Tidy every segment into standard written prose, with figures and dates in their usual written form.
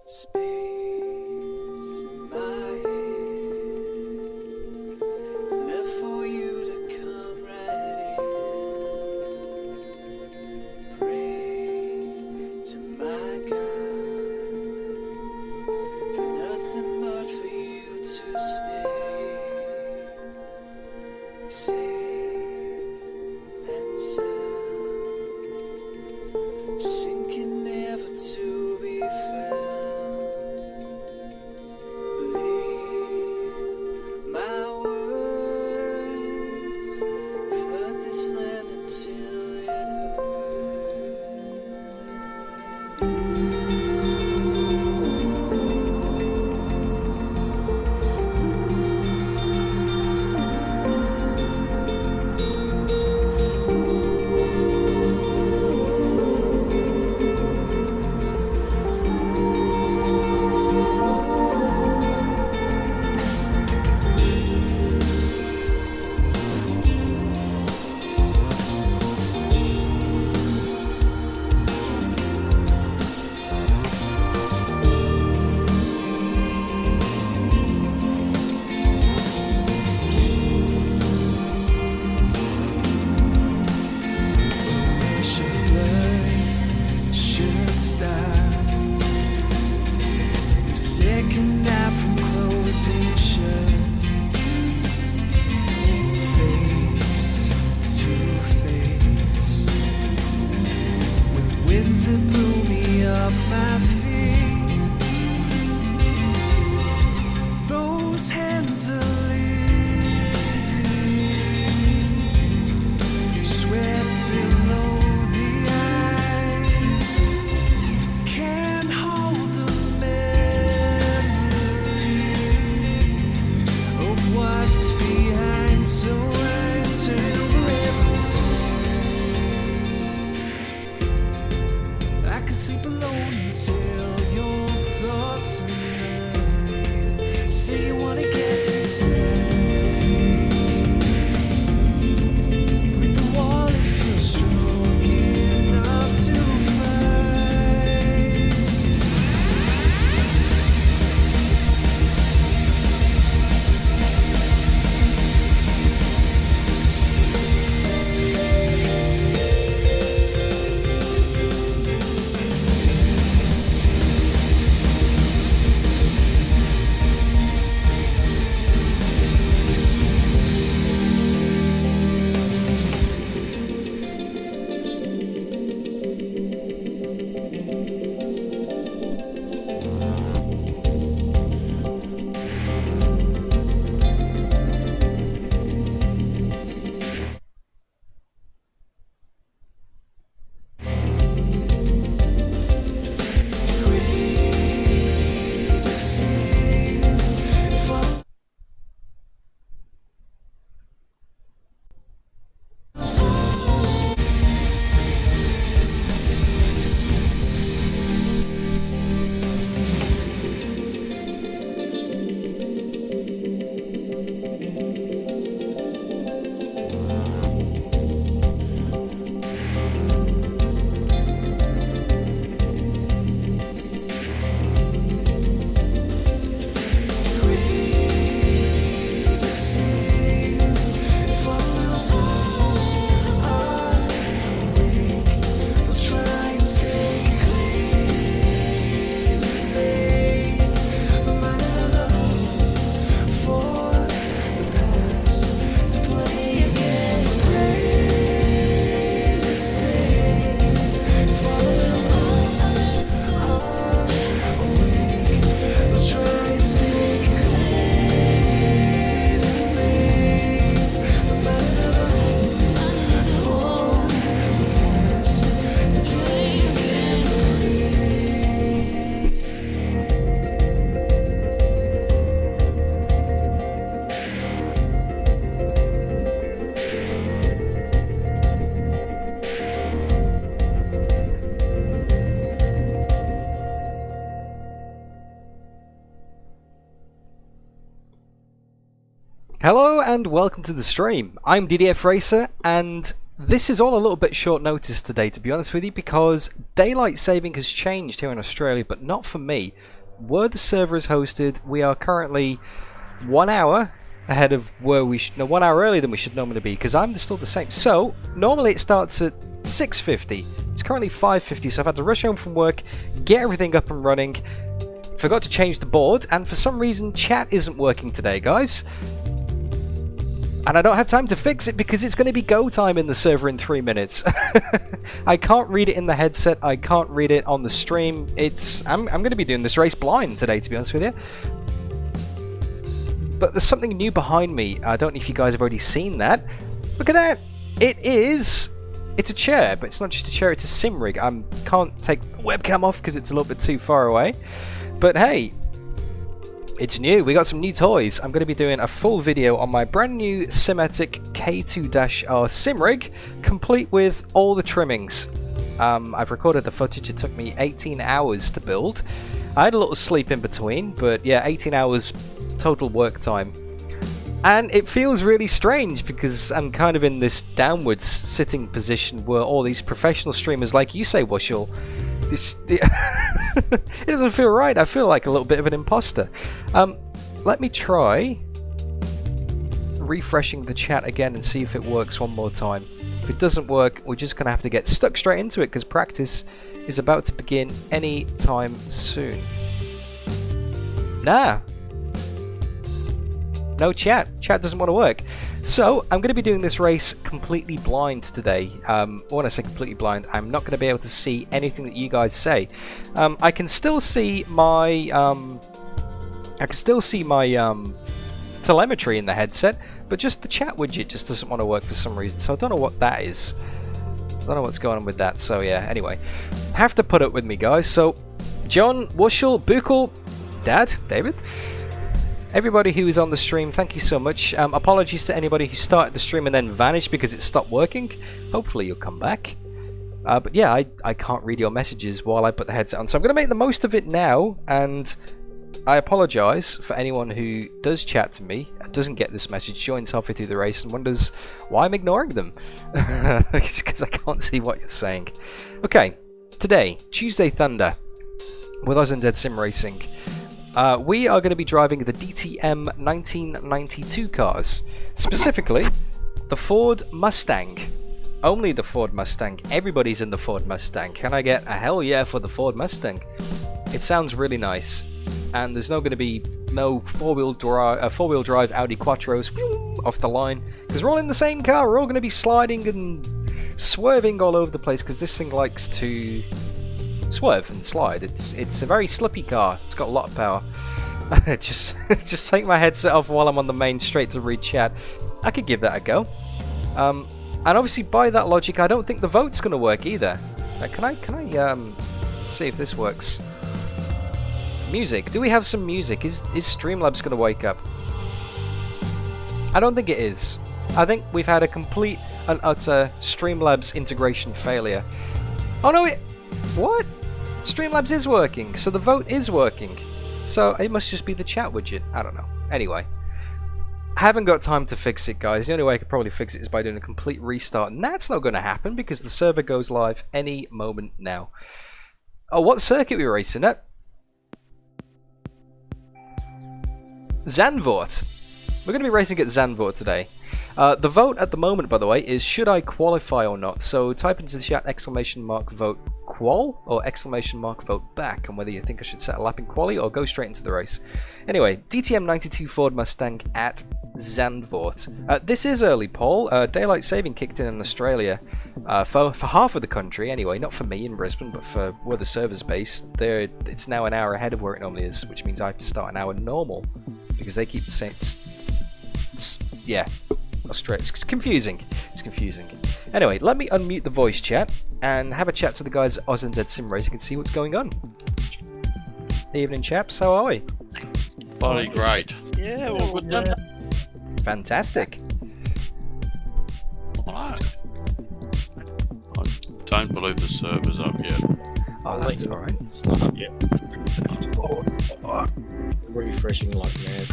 Space in my head is left for you to come right in. Pray to my God for nothing but for you to stay safe and sound, sinking never to be found. Hello and welcome to the stream. I'm DDF Racer, and This is all a little bit short notice today, to be honest with you, because daylight saving has changed here in Australia, but not for me. Where the server is hosted, we are currently 1 hour ahead of where we should, no, 1 hour earlier than we should normally be, because I'm still the same. So normally it starts at 6:50. It's currently 5:50, so I've had to rush home from work, get everything up and running. Forgot to change the board, and for some reason chat isn't working today, guys. And I don't have time to fix it because it's going to be go time in the server in 3 minutes. I can't read it in the headset. I can't read it on the stream. I'm going to be doing this race blind today, to be honest with you. But there's something new behind me. I don't know if you guys have already seen that. Look at that. It's a chair, but it's not just a chair. It's a sim rig. I can't take the webcam off because it's a little bit too far away. But hey, it's new. We got some new toys. I'm going to be doing a full video on my brand new Simatic K2-R sim rig, complete with all the trimmings. I've recorded the footage. It took me 18 hours to build. I had a little sleep in between, but yeah, 18 hours total work time. And it feels really strange because I'm kind of in this downwards sitting position where all these professional streamers, like you say, Wushel, it doesn't feel right. I feel like a little bit of an imposter. Let me try refreshing the chat again and see if it works one more time. If it doesn't work, we're just gonna have to get stuck straight into it because practice is about to begin any time soon. Nah, no chat. Chat doesn't want to work. So I'm going to be doing this race completely blind today. When I say completely blind, I'm not going to be able to see anything that you guys say. I can still see my telemetry in the headset, but just the chat widget just doesn't want to work for some reason. So I don't know what that is. I don't know what's going on with that. So yeah. Anyway, have to put up with me, guys. So John, Wushel, Buchel, Dad, David. Everybody who is on the stream, thank you so much. Apologies to anybody who started the stream and then vanished because it stopped working. Hopefully you'll come back. But yeah, I can't read your messages while I put the headset on. So I'm going to make the most of it now. And I apologise for anyone who does chat to me, and doesn't get this message, joins halfway through the race and wonders why I'm ignoring them. It's because I can't see what you're saying. Okay, today, Tuesday Thunder with AUSNZ SimRacing. We are going to be driving the DTM92 cars, specifically the Ford Mustang. Only the Ford Mustang. Everybody's in the Ford Mustang. Can I get a hell yeah for the Ford Mustang? It sounds really nice, and there's no going to be no four-wheel drive Audi Quattros off the line because we're all in the same car. We're all going to be sliding and swerving all over the place because this thing likes to swerve and slide. It's a very slippy car. It's got a lot of power. just take my headset off while I'm on the main straight to read chat. I could give that a go. And obviously by that logic, I don't think the vote's going to work either. Can I see if this works? Music. Do we have some music? Is Streamlabs going to wake up? I don't think it is. I think we've had a complete and utter Streamlabs integration failure. Oh no, what? Streamlabs is working, so the vote is working. So it must just be the chat widget. I don't know. Anyway, I haven't got time to fix it, guys. The only way I could probably fix it is by doing a complete restart, and that's not going to happen because the server goes live any moment now. Oh, what circuit are we racing at? Zandvoort. We're going to be racing at Zandvoort today. The vote at the moment, by the way, is should I qualify or not? So type into the chat !vote qual or !vote back, and whether you think I should set a lapping quali or go straight into the race. Anyway, DTM92 Ford Mustang at Zandvoort. This is early poll. Daylight saving kicked in Australia for half of the country. Anyway, not for me in Brisbane, but for where the server's based. It's now an hour ahead of where it normally is, which means I have to start an hour normal because they keep the same. Yeah, Australia. It's confusing. It's confusing. Anyway, let me unmute the voice chat and have a chat to the guys at AUSNZ SimRacing and see what's going on. Evening, chaps. How are we? Bloody great. Yeah, well, good done. Fantastic. Alright. I don't believe the server's up yet. Oh, that's alright. It's not up yet. Refreshing like mad.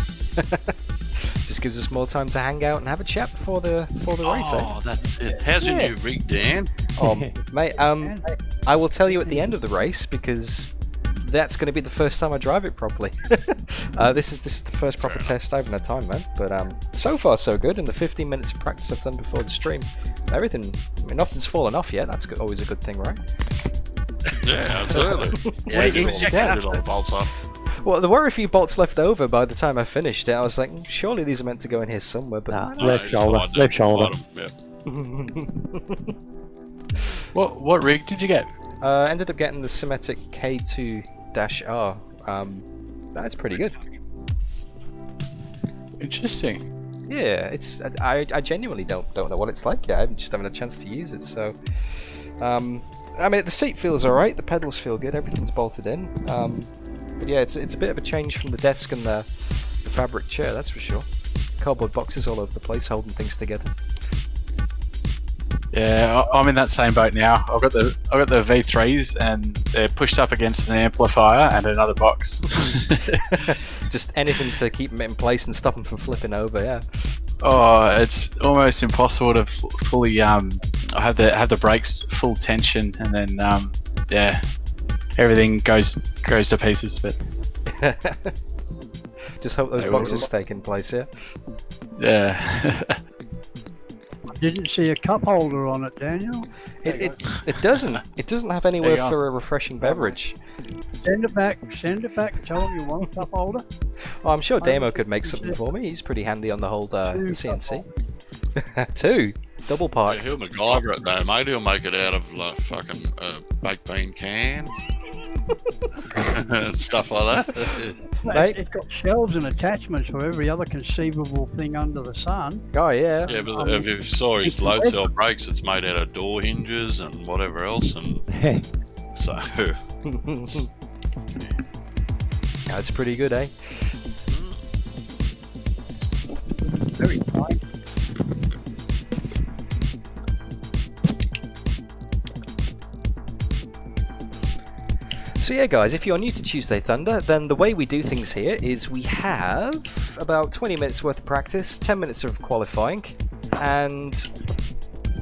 Just gives us more time to hang out and have a chat before the race. Oh, that's it. How's your new rig, Dan? Oh, mate, I will tell you at the end of the race because that's going to be the first time I drive it properly. This is the first proper test. I haven't had time, man. But so far so good. In the 15 minutes of practice I've done before the stream, everything. I mean, nothing's fallen off yet. That's always a good thing, right? Yeah, absolutely. What did you get? All the bolts off. Well, there were a few bolts left over by the time I finished it. I was like, surely these are meant to go in here somewhere, but Left shoulder. Left shoulder. Yeah. What rig did you get? Ended up getting the Symmetric K2-R. That's pretty good. Interesting. Yeah, it's I genuinely don't know what it's like yet. I just haven't had a chance to use it. So, I mean, the seat feels alright. The pedals feel good. Everything's bolted in. But yeah, it's a bit of a change from the desk and the fabric chair, that's for sure. Cardboard boxes all over the place, holding things together. Yeah, I'm in that same boat now. I've got the V3s and they're pushed up against an amplifier and another box. Just anything to keep them in place and stop them from flipping over. Yeah. Oh, it's almost impossible to fully have the brakes full tension, and then yeah, everything goes to pieces. But just hope those boxes stay in place. Yeah. Yeah. Didn't see a cup holder on it, Daniel. It doesn't. It doesn't have anywhere for a refreshing beverage. Send it back. Tell them you want a cup holder. Oh, I'm sure Damo could make something for me. He's pretty handy on the whole CNC. Two. Double parked. Yeah, he'll MacGyver it though, mate. He'll make it out of like fucking baked bean can. And stuff like that. Mate. It's got shelves and attachments for every other conceivable thing under the sun. Oh yeah. Yeah, but if you saw his load cell brakes, it's made out of door hinges and whatever else, and so. That's pretty good, eh? Very tight. So yeah guys, if you're new to Tuesday Thunder, then the way we do things here is we have about 20 minutes worth of practice, 10 minutes of qualifying, and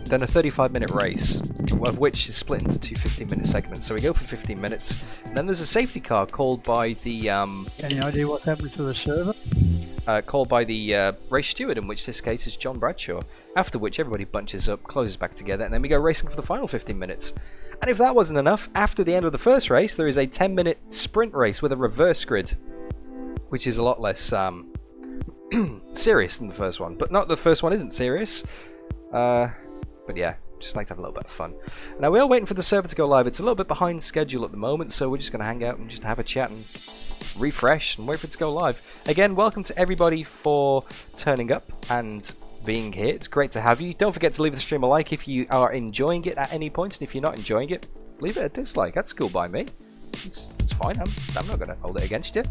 then a 35-minute race, of which is split into two 15-minute segments. So we go for 15 minutes, and then there's a safety car called by the Any idea what happened to the server? Race steward, in which this case is John Bradshaw, after which everybody bunches up, closes back together, and then we go racing for the final 15 minutes. And if that wasn't enough, after the end of the first race, there is a 10-minute sprint race with a reverse grid, which is a lot less serious than the first one. But not the first one isn't serious. But yeah, just like to have a little bit of fun. Now, we are waiting for the server to go live. It's a little bit behind schedule at the moment, so we're just going to hang out and just have a chat and refresh and wait for it to go live. Again, welcome to everybody for turning up and being here. It's great to have you. Don't forget to leave the stream a like if you are enjoying it at any point, and if you're not enjoying it, leave it a dislike. That's cool by me. It's fine. I'm not going to hold it against you.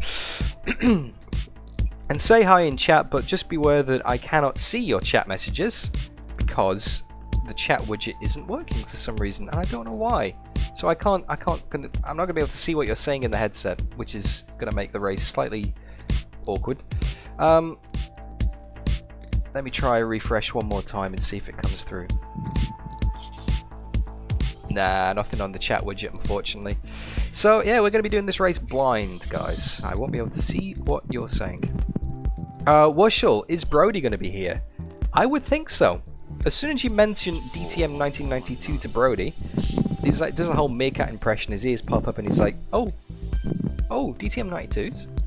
And say hi in chat, but just beware that I cannot see your chat messages because the chat widget isn't working for some reason, and I don't know why. So I'm not going to be able to see what you're saying in the headset, which is going to make the race slightly awkward. Let me try a refresh one more time and see if it comes through. Nah, nothing on the chat widget, unfortunately. So, yeah, we're going to be doing this race blind, guys. I won't be able to see what you're saying. Wushel, is Brody going to be here? I would think so. As soon as you mention DTM92 to Brody, he's like, does a whole meerkat impression, his ears pop up and he's like, oh, DTM92s?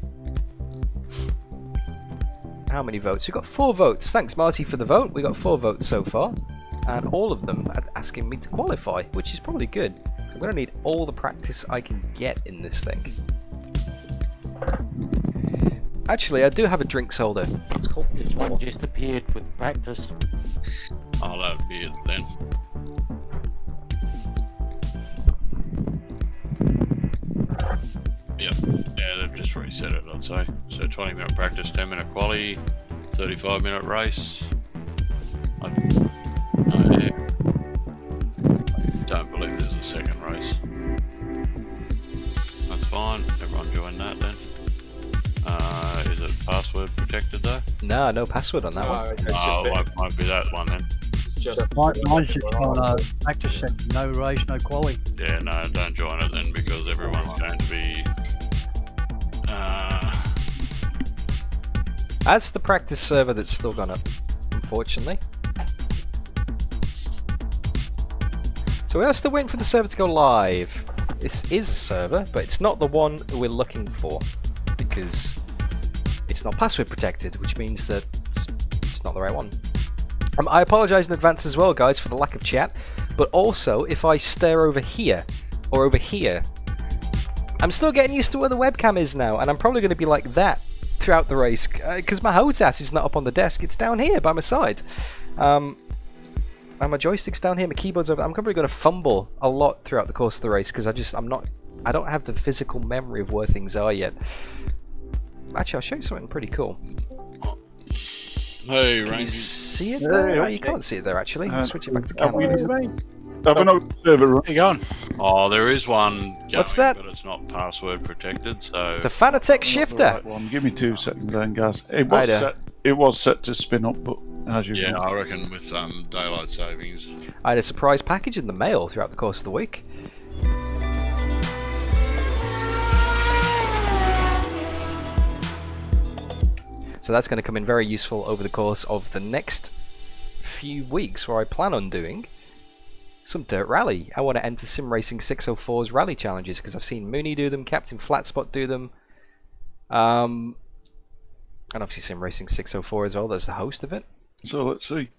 How many votes? We've got 4 votes. Thanks, Marty, for the vote. We got 4 votes so far, and all of them are asking me to qualify, which is probably good. So I'm going to need all the practice I can get in this thing. Actually, I do have a drinks holder. It's called This one just appeared with practice. Oh, that'd be it then. Yep. Yeah, they've just reset it, I'd say. So 20-minute practice, 10-minute quali, 35-minute race. I don't believe there's a second race. That's fine. Everyone join that then. Is it password protected? protected though? No, no password on that one. It's Oh, just it might be that one then. Mine's just on a practice set. No race, no quali. Yeah, no, don't join it then because everyone's going to be. That's the practice server that's still gone up, unfortunately. So we are still waiting for the server to go live. This is a server, but it's not the one we're looking for because it's not password protected, which means that it's not the right one. I apologise in advance as well, guys, for the lack of chat, but also if I stare over here or over here, I'm still getting used to where the webcam is now, and I'm probably going to be like that throughout the race because my HOTAS is not up on the desk, it's down here by my side. And my joystick's down here, my keyboard's over. I'm probably going to fumble a lot throughout the course of the race because I don't have the physical memory of where things are yet. Actually, I'll show you something pretty cool. Hey, Can you Rangy. see it there? Oh, you can't see it there actually. Switch it back to camera. Have an observer. Where you going? Oh, there is one going, What's that? but it's not password protected, so... It's a Fanatec shifter. Right one. Give me 2 seconds then, guys. Hiya. It was set to spin up, but as you Yeah, I reckon with daylight savings. I had a surprise package in the mail throughout the course of the week. So that's going to come in very useful over the course of the next few weeks, where I plan on doing some dirt rally. I want to enter SimRacing 604's rally challenges because I've seen Mooney do them, Captain Flatspot do them, and obviously SimRacing 604 as well. There's the host of it. So let's see.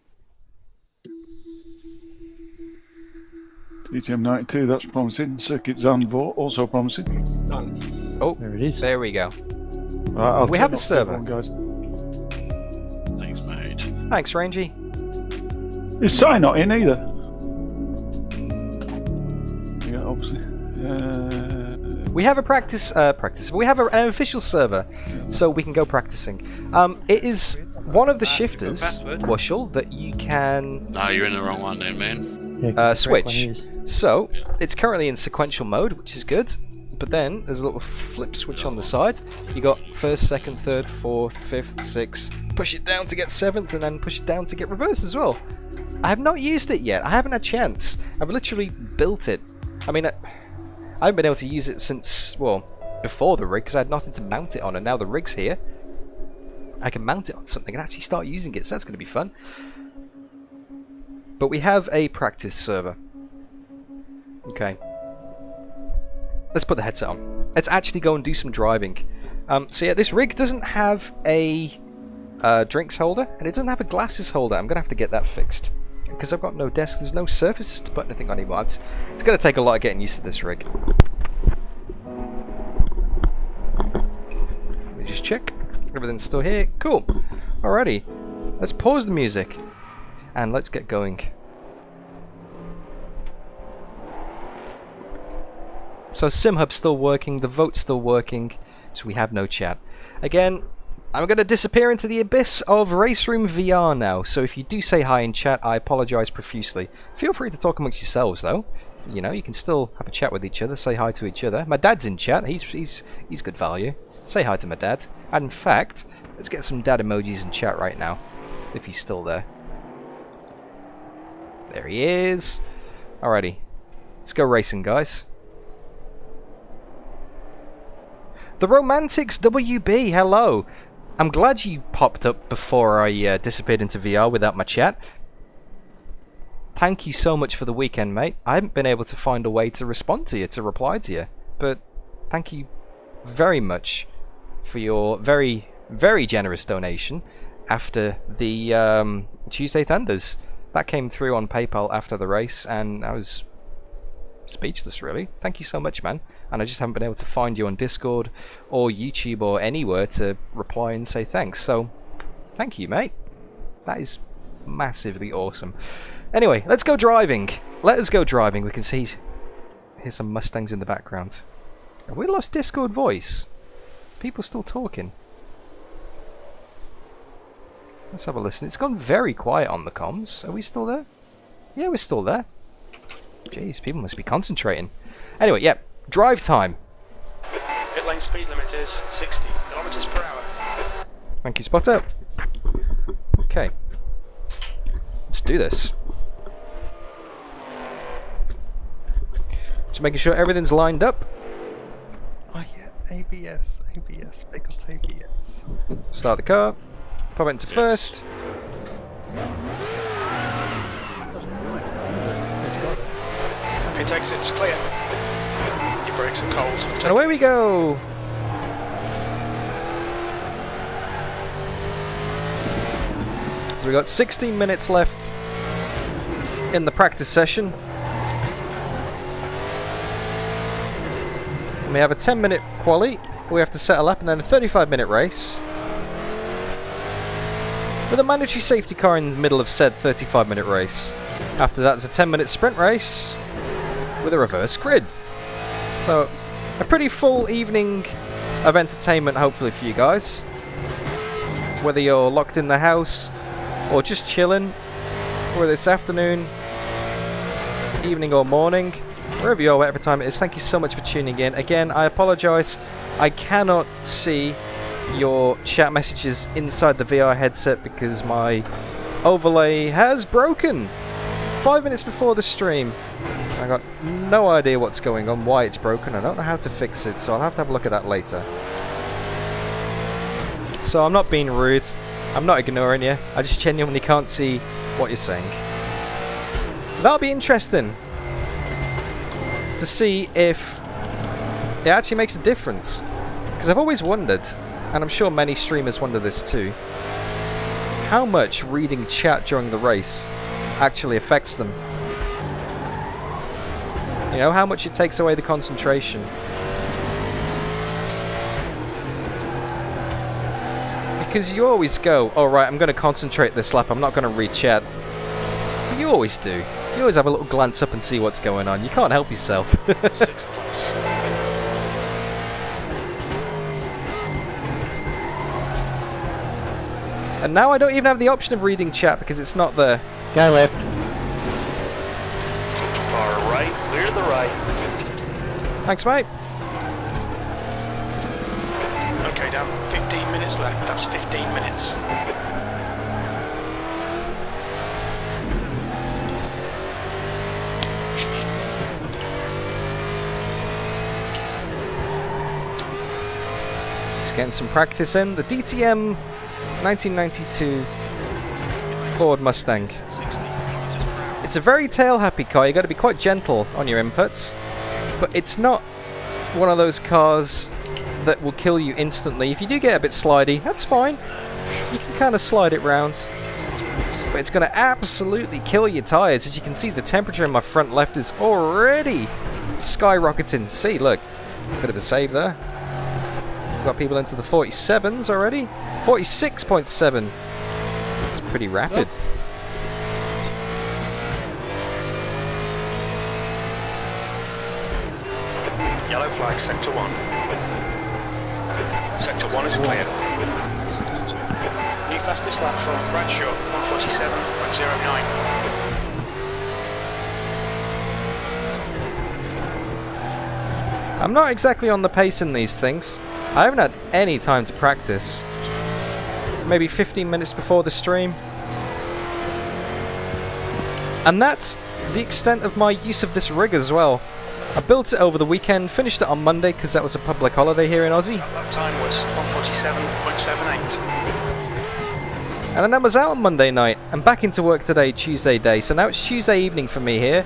DTM92, that's promising. Circuit Zandvoort, also promising. done. Oh, There it is. there we go. Right, I'll We turn have a off server. that one, guys. Thanks, mate. Thanks, Rangy. Is Si not in either? Yeah, obviously. We have a practice. We have an official server, so we can go practicing. It is one of the shifters, Wushel, that you can No, you're in the wrong one then, man. Yeah, switch. So Yeah. it's currently in sequential mode, which is good. But then there's a little flip switch on the side. You got first, second, third, fourth, fifth, sixth. Push it down to get seventh, and then push it down to get reverse as well. I have not used it yet. I haven't had a chance. I've literally built it. I mean, I haven't been able to use it since, well, before the rig, because I had nothing to mount it on, and now the rig's here. I can mount it on something and actually start using it, so that's going to be fun. But we have a practice server. Okay. Let's put the headset on. Let's actually go and do some driving. So yeah, this rig doesn't have a drinks holder, and it doesn't have a glasses holder. I'm going to have to get that fixed. Because I've got no desk, there's no surfaces to put anything on anymore. It's going to take a lot of getting used to this rig. Let me just check. Everything's still here. Cool. Alrighty. Let's pause the music. And let's get going. So SimHub's still working, the vote's still working, so we have no chat. Again, I'm going to disappear into the abyss of RaceRoom VR now, so if you do say hi in chat, I apologise profusely. Feel free to talk amongst yourselves though. You know, you can still have a chat with each other, say hi to each other. My dad's in chat, he's good value. Say hi to my dad. And in fact, let's get some dad emojis in chat right now, if he's still there. There he is. Alrighty, let's go racing, guys. The Romantics WB, hello. I'm glad you popped up before I disappeared into VR without my chat. Thank you so much for the weekend, mate. I haven't been able to find a way to respond to you, to reply to you. But thank you very much for your very, very generous donation after the Tuesday Thunders. That came through on PayPal after the race, and I was speechless, really. Thank you so much, man. And I just haven't been able to find you on Discord or YouTube or anywhere to reply and say thanks. So, thank you, mate. That is massively awesome. Anyway, let's go driving. Let us go driving. We can see here's some Mustangs in the background. Have we lost Discord voice? People still talking. Let's have a listen. It's gone very quiet on the comms. Are we still there? Yeah, we're still there. Jeez, people must be concentrating. Anyway, yeah, drive time. Pit lane speed limit is 60 kilometers per hour. Thank you, Spotter. Okay. Let's do this. Just making sure everything's lined up. Oh yeah, ABS, big old ABS. Start the car. Pop it into first. Pit exit's clear. Your brakes are cold. And away we go! So we got 16 minutes left in the practice session. And we have a 10-minute quali. We have to set a lap and then a 35-minute race. With a mandatory safety car in the middle of said 35-minute race. After that, it's a 10-minute sprint race with a reverse grid. So, a pretty full evening of entertainment, hopefully, for you guys. Whether you're locked in the house or just chilling, whether it's afternoon, evening, or morning, wherever you are, whatever time it is, thank you so much for tuning in. Again, I apologise, I cannot see your chat messages inside the VR headset because my overlay has broken 5 minutes before the stream. I got no idea what's going on, why it's broken. I don't know how to fix it, so I'll have to have a look at that later. So I'm not being rude, I'm not ignoring you, I just genuinely can't see what you're saying. That'll be interesting to see if it actually makes a difference, because I've always wondered, and I'm sure many streamers wonder this too, how much reading chat during the race actually affects them. You know, how much it takes away the concentration. Because you always go, oh right, I'm going to concentrate this lap, I'm not going to read chat. But you always do. You always have a little glance up and see what's going on. You can't help yourself. Sixth place. And now I don't even have the option of reading chat because it's not there. Go left. Far right, clear the right. Thanks, mate. Okay, Dan, 15 minutes left. That's 15 minutes. Just getting some practice in. The DTM92 Ford Mustang. It's a very tail-happy car. You got to be quite gentle on your inputs, but it's not one of those cars that will kill you instantly. If you do get a bit slidey, that's fine. You can kind of slide it round, but it's going to absolutely kill your tyres. As you can see, the temperature in my front left is already skyrocketing. See, look, bit of a save there. Got people into the 47s already. 46.7. It's pretty rapid. Yellow flag, sector 1. Sector 1 is clear. New fastest lap from Bradshaw, 147.09. I'm not exactly on the pace in these things. I haven't had any time to practice. Maybe 15 minutes before the stream. And that's the extent of my use of this rig as well. I built it over the weekend, finished it on Monday because that was a public holiday here in Aussie. Lap time was 147.78. And then I was out on Monday night and back into work today, Tuesday day. So now it's Tuesday evening for me here.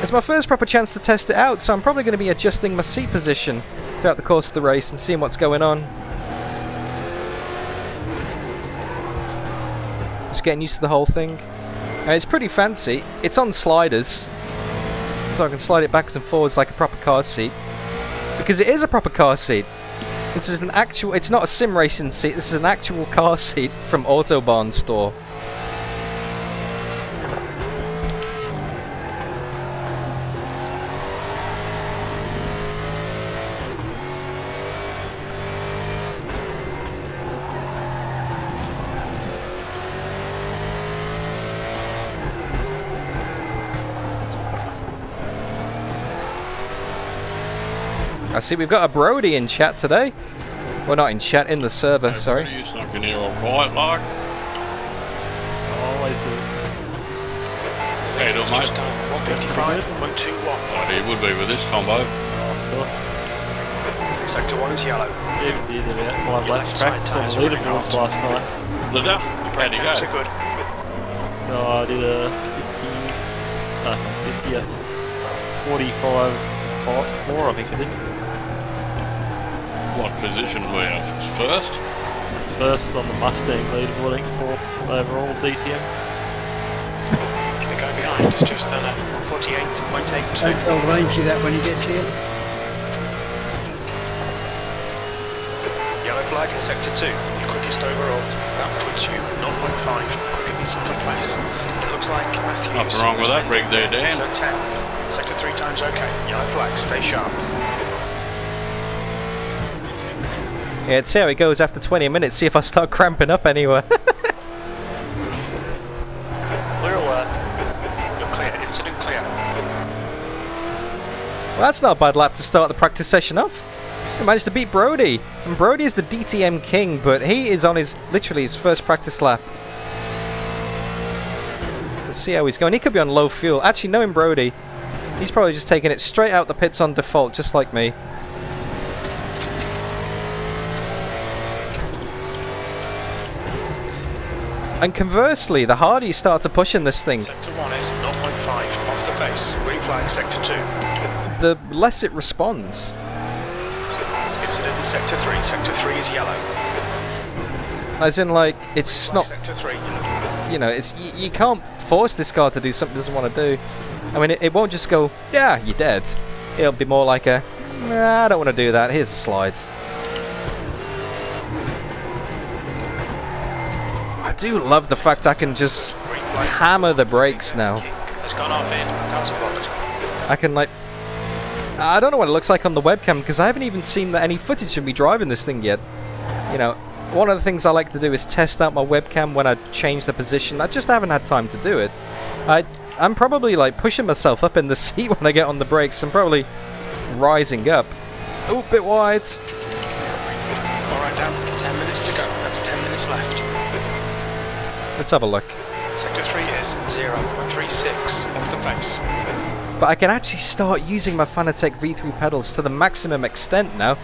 It's my first proper chance to test it out, so I'm probably going to be adjusting my seat position throughout the course of the race and seeing what's going on. Just getting used to the whole thing. And it's pretty fancy. It's on sliders, so I can slide it backwards and forwards like a proper car seat. Because it is a proper car seat. This is an actual, it's not a sim racing seat, this is an actual car seat from Autobahn store. I see we've got a Brody in chat today. Well, not in chat, in the server, sorry. You snuck in here all quiet like. Always do. How you doing, mate? Just done 155, 121. Oh, you would be with this combo. Of course. Sector 1 is yellow. Even did about 5 laps practice on the leaderboards last night. Linda, how'd you Temps go? are good. Oh, I did a 45, 4 I think I did. What position were you? First? First on the Mustang leaderboard, I think 4th overall DTM. The guy behind has just done a 48.82. Don't tell Rangy that when he gets here. Yellow flag in sector 2, your quickest overall. That puts you 0.5 quicker than second place. It looks like Matthews. Nothing wrong with that rig there, Dan. Yellow 10. Sector 3 times okay. Yellow flag, stay sharp. Yeah, let's see how it goes after 20 minutes, see if I start cramping up anywhere. Clear alert. You're clear. Incident clear. Well, that's not a bad lap to start the practice session off. He managed to beat Brody. And Brody is the DTM king, but he is on his, literally his first practice lap. Let's see how he's going. He could be on low fuel. Actually, knowing Brody, he's probably just taking it straight out the pits on default, just like me. And conversely, the harder you start to push in this thing, Sector 1 is 0.5 off the base. Green flag, sector 2. the less it responds. Incident in sector 3. Sector 3 is yellow. As in, like, it's just not, Sector 3. you know, it's you can't force this car to do something it doesn't want to do. I mean, it won't just go, yeah, you're dead. It'll be more like a, nah, I don't want to do that, here's the slides. I do love the fact I can just hammer the brakes now. Has gone off in. That's blocked. I can, like, I don't know what it looks like on the webcam because I haven't even seen any footage of me driving this thing yet. You know, one of the things I like to do is test out my webcam when I change the position. I just haven't had time to do it. I'm probably like pushing myself up in the seat when I get on the brakes. I'm probably rising up. Oh, bit wide. Alright, down. 10 minutes to go. That's 10 minutes left. Let's have a look. Sector 3 is 0.36 off the base. But I can actually start using my Fanatec V3 pedals to the maximum extent now.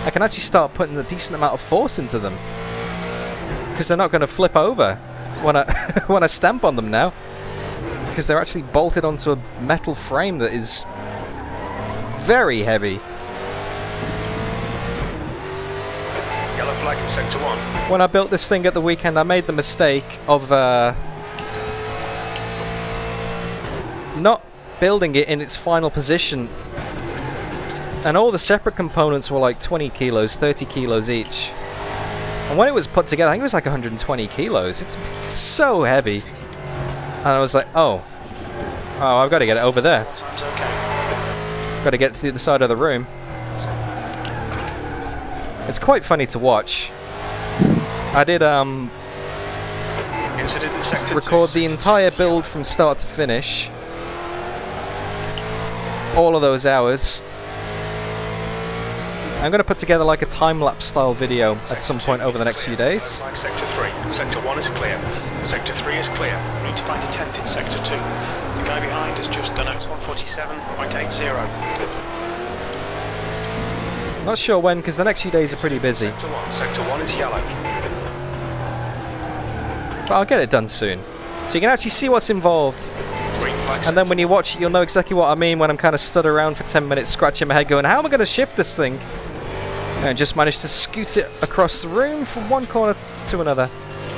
I can actually start putting a decent amount of force into them. Because they're not going to flip over when I when I stamp on them now. Because they're actually bolted onto a metal frame that is very heavy. Yellow flag in sector 1. When I built this thing at the weekend, I made the mistake of not building it in its final position. And all the separate components were like 20 kilos, 30 kilos each. And when it was put together, I think it was like 120 kilos. It's so heavy. And I was like, oh, I've got to get it over there. Time's okay. Got to get to the other side of the room. It's quite funny to watch. I did Incident in sector 2. record the entire build from start to finish. All of those hours. I'm going to put together like a time-lapse style video at some point over the next few days. Yellow flag sector 3. Sector 1 is clear. Sector 3 is clear. We need to find a tent in sector 2. The guy behind has just done a 147.80. Not sure when, because the next few days are pretty busy. Sector 1 is yellow. But I'll get it done soon. So you can actually see what's involved. Green flag. And then when you watch it, you'll know exactly what I mean when I'm kind of stood around for 10 minutes scratching my head going, how am I going to shift this thing? And just managed to scoot it across the room from one corner to another.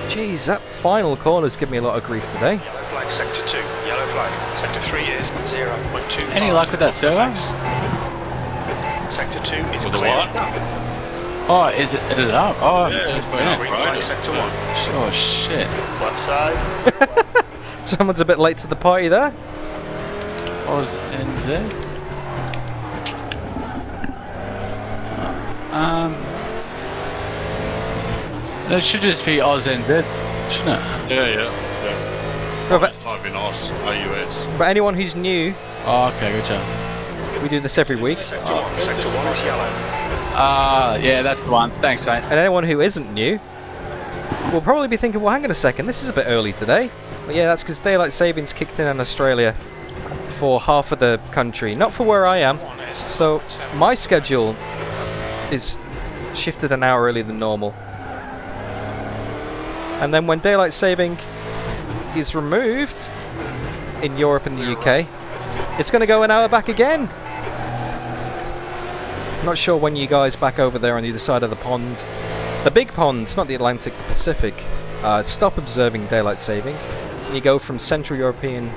Jeez, that final corner's given me a lot of grief today. Yellow flag sector 2. Yellow flag. Sector 3 is 0.25. Any luck with that server? Sector 2 is With the clear. what? Oh, is it up? Oh, Yeah, it's been Green up, flag right? sector 1. oh shit. Left side. Someone's a bit late to the party there. AUSNZ. It should just be AUSNZ, shouldn't it? Yeah. But, Let's type in AUS, AUS. but anyone who's new, Oh, okay, gotcha. we do this every week. Sector 1 is yellow. Yeah, that's the one. Thanks, mate. And anyone who isn't new will probably be thinking, well, hang on a second, this is a bit early today. Well, yeah, that's because daylight savings kicked in Australia for half of the country, not for where I am. So my schedule is shifted an hour earlier than normal. And then when daylight saving is removed in Europe and the UK, it's going to go an hour back again. Not sure when you guys back over there on the other side of the pond. The big pond, not the Atlantic, the Pacific. Stop observing daylight saving. You go from Central European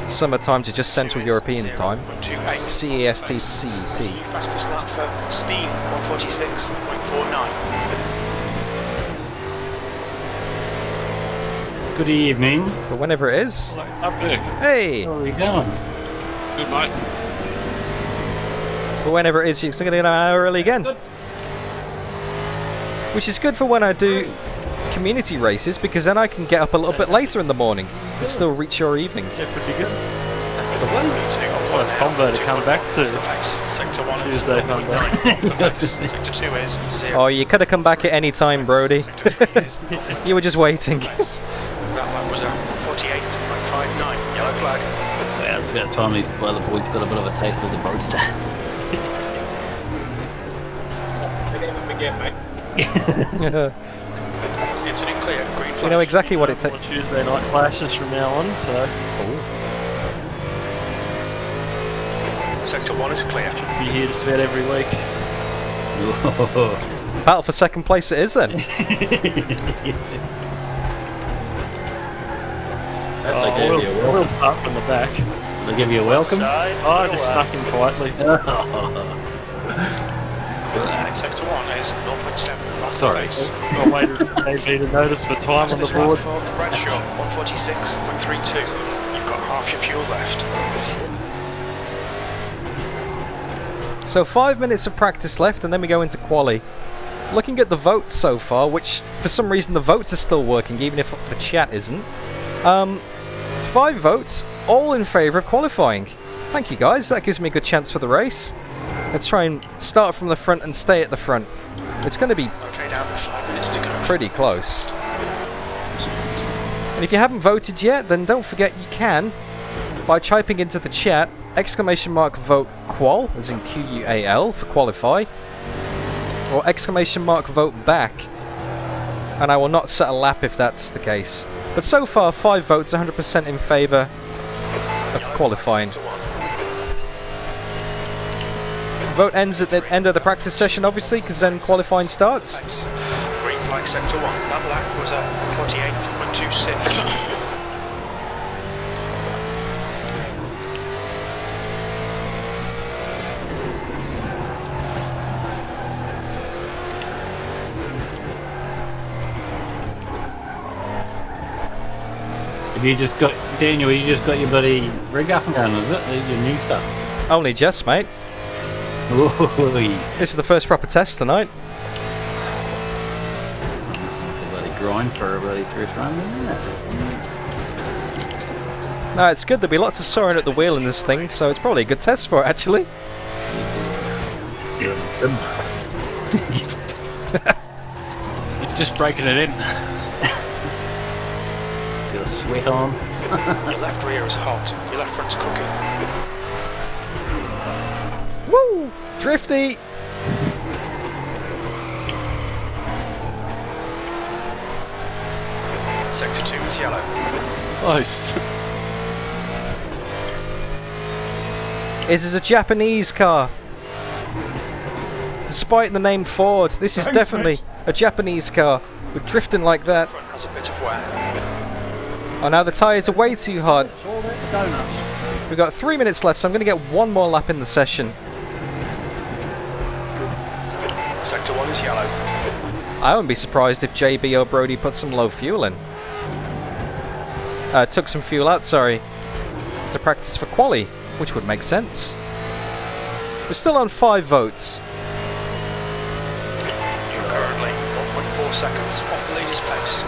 summertime to just Central European time. CEST to CET. Fastest lap for Steam, 146.49. Good evening. But whenever it is. Uptick. Hey! How are we going? Good, mate. But whenever it is, you're going to get an hour early again. Which is good for when I do community races, because then I can get up a little bit later in the morning and still reach your evening. Yeah, pretty good. The one meeting on What a combo to come back to. Sector 1 is Tuesday combo. Sector 2 is 0. Oh, you could have come back at any time, Brody. You were just waiting. That lap was a 48.59. Yellow flag. Well, it's about time these other boys got a bit of a taste of the roadster. It's an clear green flag. You know exactly what it takes. Tuesday night clashes from now on, so Sector 1 is clear. be here just about every week. Battle for second place it is then. We'll start from the back. They'll give you a welcome. Oh, I just snuck in quietly. Sector 1 is 0.7. Sorry. Not waiting for AB to notice for time on the board. Bradshaw, 146.32. You've got half your fuel left. So 5 minutes of practice left and then we go into quali. Looking at the votes so far, which for some reason the votes are still working even if the chat isn't. 5 votes, all in favour of qualifying. Thank you guys, that gives me a good chance for the race. Let's try and start from the front and stay at the front. It's going to be pretty close. And if you haven't voted yet, then don't forget you can by typing into the chat !vote qual, as in QUAL for qualify, or !vote back, and I will not set a lap if that's the case. But so far 5 votes, 100% in favour of qualifying. Vote ends at the end of the practice session, obviously, because then qualifying starts. Green flag sector 1. That lap was a 48.26. Have you just got, Daniel, you just got your bloody rig up and going, is it? Your new stuff? Only just, mate. Ooh-wee. This is the first proper test tonight. Bloody grind for a bloody first run, isn't it? No, it's good. There'll be lots of soaring at the wheel in this thing, so it's probably a good test for it, actually. You're just breaking it in. Get a sweat on. Your left rear is hot. Your left front's cooking. Woo! Drifty! Sector 2 is yellow. Close. This is a Japanese car. Despite the name Ford, this is definitely a Japanese car. With drifting like that. Front has a bit of wear. Oh, now the tyres are way too hard. It's all that donuts. We've got 3 minutes left, so I'm going to get one more lap in the session. Sector 1 is yellow. I wouldn't be surprised if JB or Brody put some low fuel in. Took some fuel out, sorry, to practice for quali, which would make sense. We're still on 5 votes. You're currently 1.4 seconds off the leader's pace.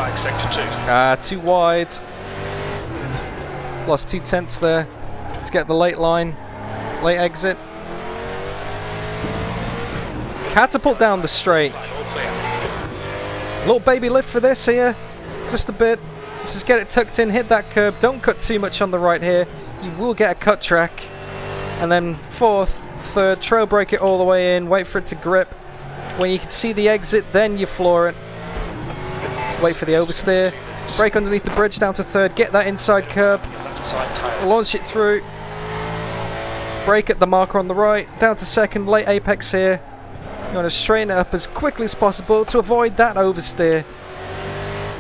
flag, sector 2. Too wide. Lost 2/10 there. Let's get the late line. Late exit. Catapult down the straight. All clear. Little baby lift for this here. Just a bit. Just get it tucked in, hit that curb. Don't cut too much on the right here. You will get a cut track. And then fourth, third, trail brake it all the way in. Wait for it to grip. When you can see the exit, then you floor it. Wait for the oversteer. Brake underneath the bridge down to third. Get that inside curb. Left side tyres. Launch it through. Brake at the marker on the right. Down to second. Late apex here. You want to straighten it up as quickly as possible to avoid that oversteer.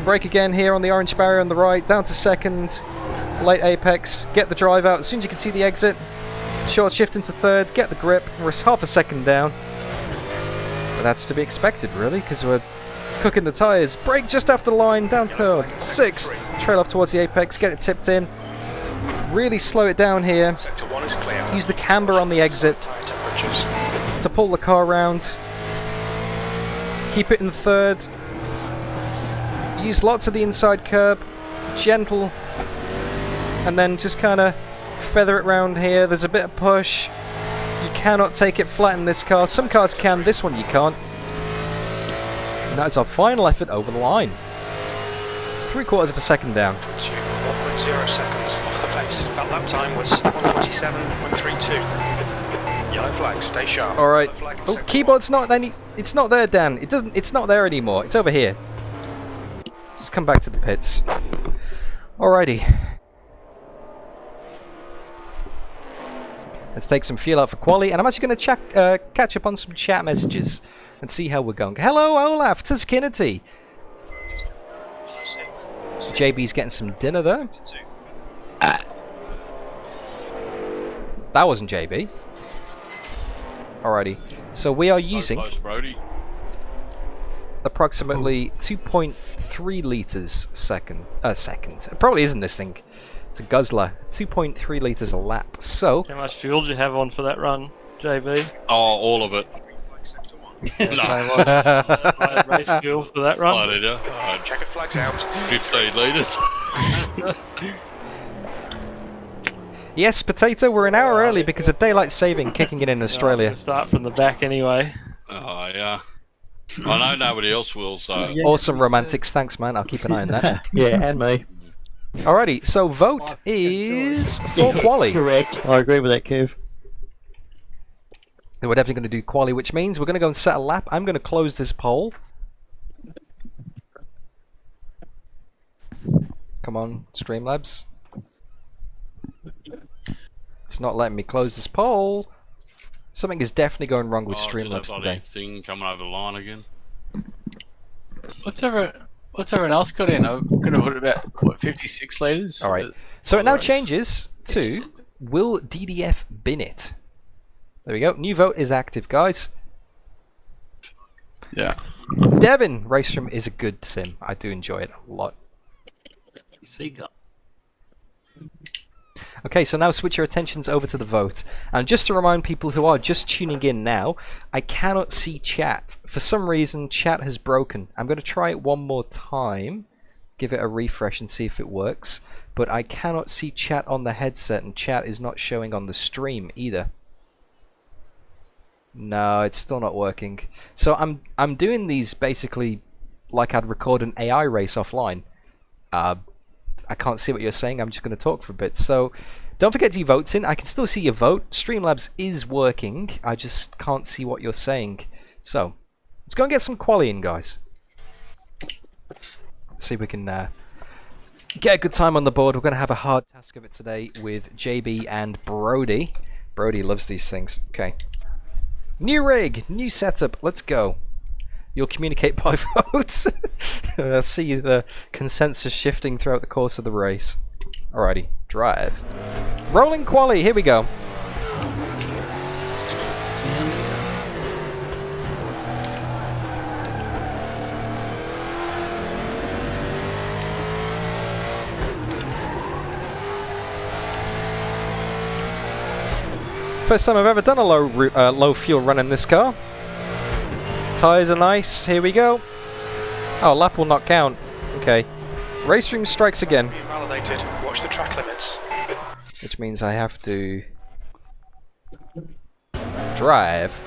Brake again here on the orange barrier on the right. Down to second. Late apex. Get the drive out as soon as you can see the exit. Short shift into third. Get the grip. We're half a second down. But that's to be expected, really, because we're cooking the tyres. Brake just after the line. Down third. Sixth. Trail off towards the apex. Get it tipped in. Really slow it down here. Sector 1 is clear. Use the camber on the exit Tyre temperatures. to pull the car around. Keep it in third. Use lots of the inside curb. Gentle. And then just kind of feather it round here. There's a bit of push. You cannot take it flat in this car. Some cars can, this one you can't. And that is our final effort over the line. 3/4 of a second down. 1.0 seconds off the pace. That lap time was 1:47.32. Yellow flag, stay sharp. Alright. Yellow flag in Oh, sector keyboard's not any. It's not there, Dan. It's not there anymore. It's over here. Let's come back to the pits. Alrighty. Let's take some fuel out for quali, and I'm actually going to catch up on some chat messages and see how we're going. Hello, Olaf, Tuskinity. JB's getting some dinner there. That wasn't JB. Alrighty, so we are using Close, Brody. approximately 2.3 litres second. It probably isn't this thing. It's a guzzler. 2.3 litres a lap. So How much fuel do you have on for that run, JB? Oh, all of it. Race fuel for that run? I did, Checkered flags out. 15 litres. yes, Potato, we're an hour early because of daylight saving kicking in Australia. We'll start from the back anyway. Oh, yeah. I know nobody else will, so. Awesome romantics, thanks man, I'll keep an eye on that. Yeah, and me. Alrighty, so vote is for quali. Correct. I agree with that, Kev. We're definitely going to do quali, which means we're going to go and set a lap. I'm going to close this poll. Come on, Streamlabs. It's not letting me close this poll. Something is definitely going wrong with Streamlabs today. Thing coming over the line again. What's everyone else got in? I'm going to put about, what, 56 litres? Alright, so it now changes to, will DDF bin it? There we go, new vote is active, guys. Yeah. Devin, RaceRoom is a good sim. I do enjoy it a lot. Okay, so now switch your attentions over to the vote. And just to remind people who are just tuning in now, I cannot see chat. For some reason, chat has broken. I'm going to try it one more time, give it a refresh and see if it works. But I cannot see chat on the headset, and chat is not showing on the stream either. No, it's still not working. So I'm doing these basically like I'd record an AI race offline. I can't see what you're saying. I'm just going to talk for a bit. So don't forget to vote in. I can still see your vote. Streamlabs is working. I just can't see what you're saying. So let's go and get some quali in, guys. Let's see if we can get a good time on the board. We're going to have a hard task of it today with JB and Brody. Brody loves these things. Okay. New rig, new setup. Let's go. You'll communicate by votes. I see the consensus shifting throughout the course of the race. Alrighty, drive. Rolling quali, here we go. First time I've ever done a low fuel run in this car. Tyres are nice, here we go. Oh, lap will not count. Okay. RaceRoom strikes again. Invalidated. Watch the track limits. Which means I have to drive.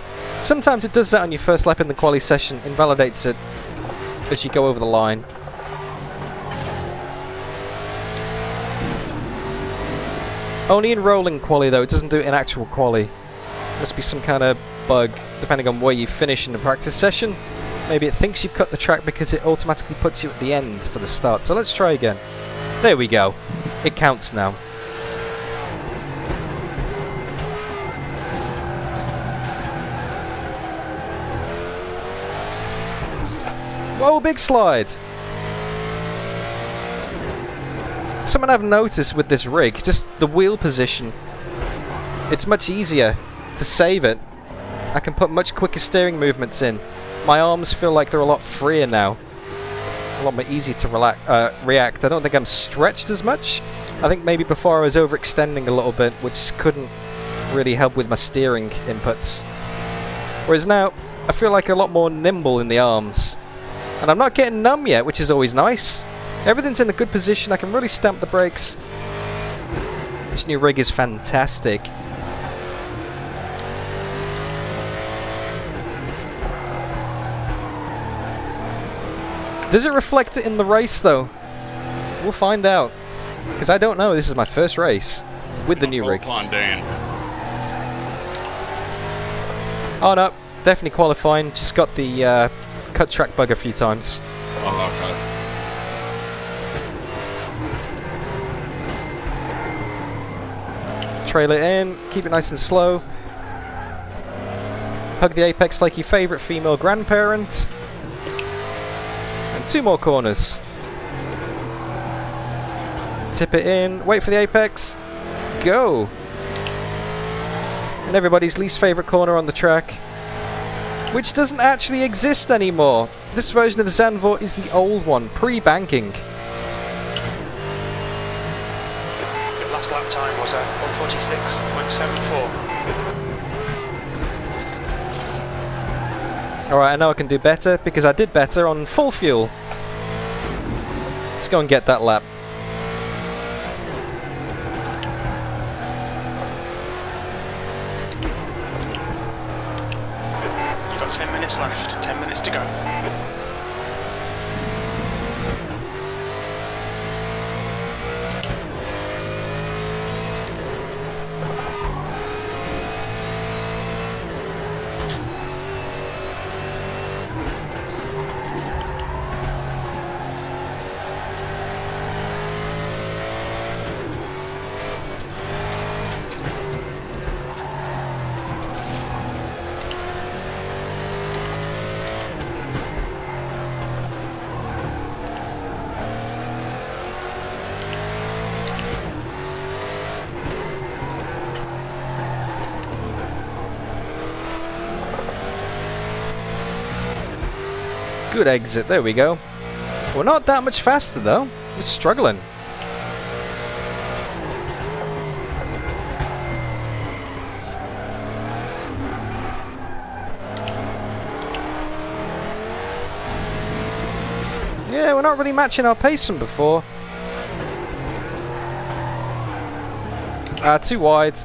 Sometimes it does that on your first lap in the quali session, invalidates it as you go over the line. Only in rolling quali though, it doesn't do it in actual quali. Must be some kind of bug, depending on where you finish in the practice session. Maybe it thinks you've cut the track because it automatically puts you at the end for the start. So let's try again. There we go. It counts now. Whoa, big slide! Something I've noticed with this rig, just the wheel position. It's much easier to save it. I can put much quicker steering movements in. My arms feel like they're a lot freer now. A lot more easy to react. I don't think I'm stretched as much. I think maybe before I was overextending a little bit, which couldn't really help with my steering inputs. Whereas now, I feel like a lot more nimble in the arms. And I'm not getting numb yet, which is always nice. Everything's in a good position. I can really stamp the brakes. This new rig is fantastic. Does it reflect it in the race though? We'll find out. Because I don't know, this is my first race with the new rig. Qualifying, Dan. Oh no, definitely qualifying. Just got the cut track bug a few times. Oh, okay. Trail it in, keep it nice and slow. Hug the apex like your favourite female grandparent. And 2 more corners. Tip it in, wait for the apex, go! And everybody's least favourite corner on the track, which doesn't actually exist anymore. This version of Zandvoort is the old one, pre-banking. Your last lap time was at 146.74. Alright, I know I can do better, because I did better on full fuel. Let's go and get that lap. You've got 10 minutes left, 10 minutes to go. Good exit, there we go. We're not that much faster though, we're struggling. Yeah, we're not really matching our pace from before. Too wide.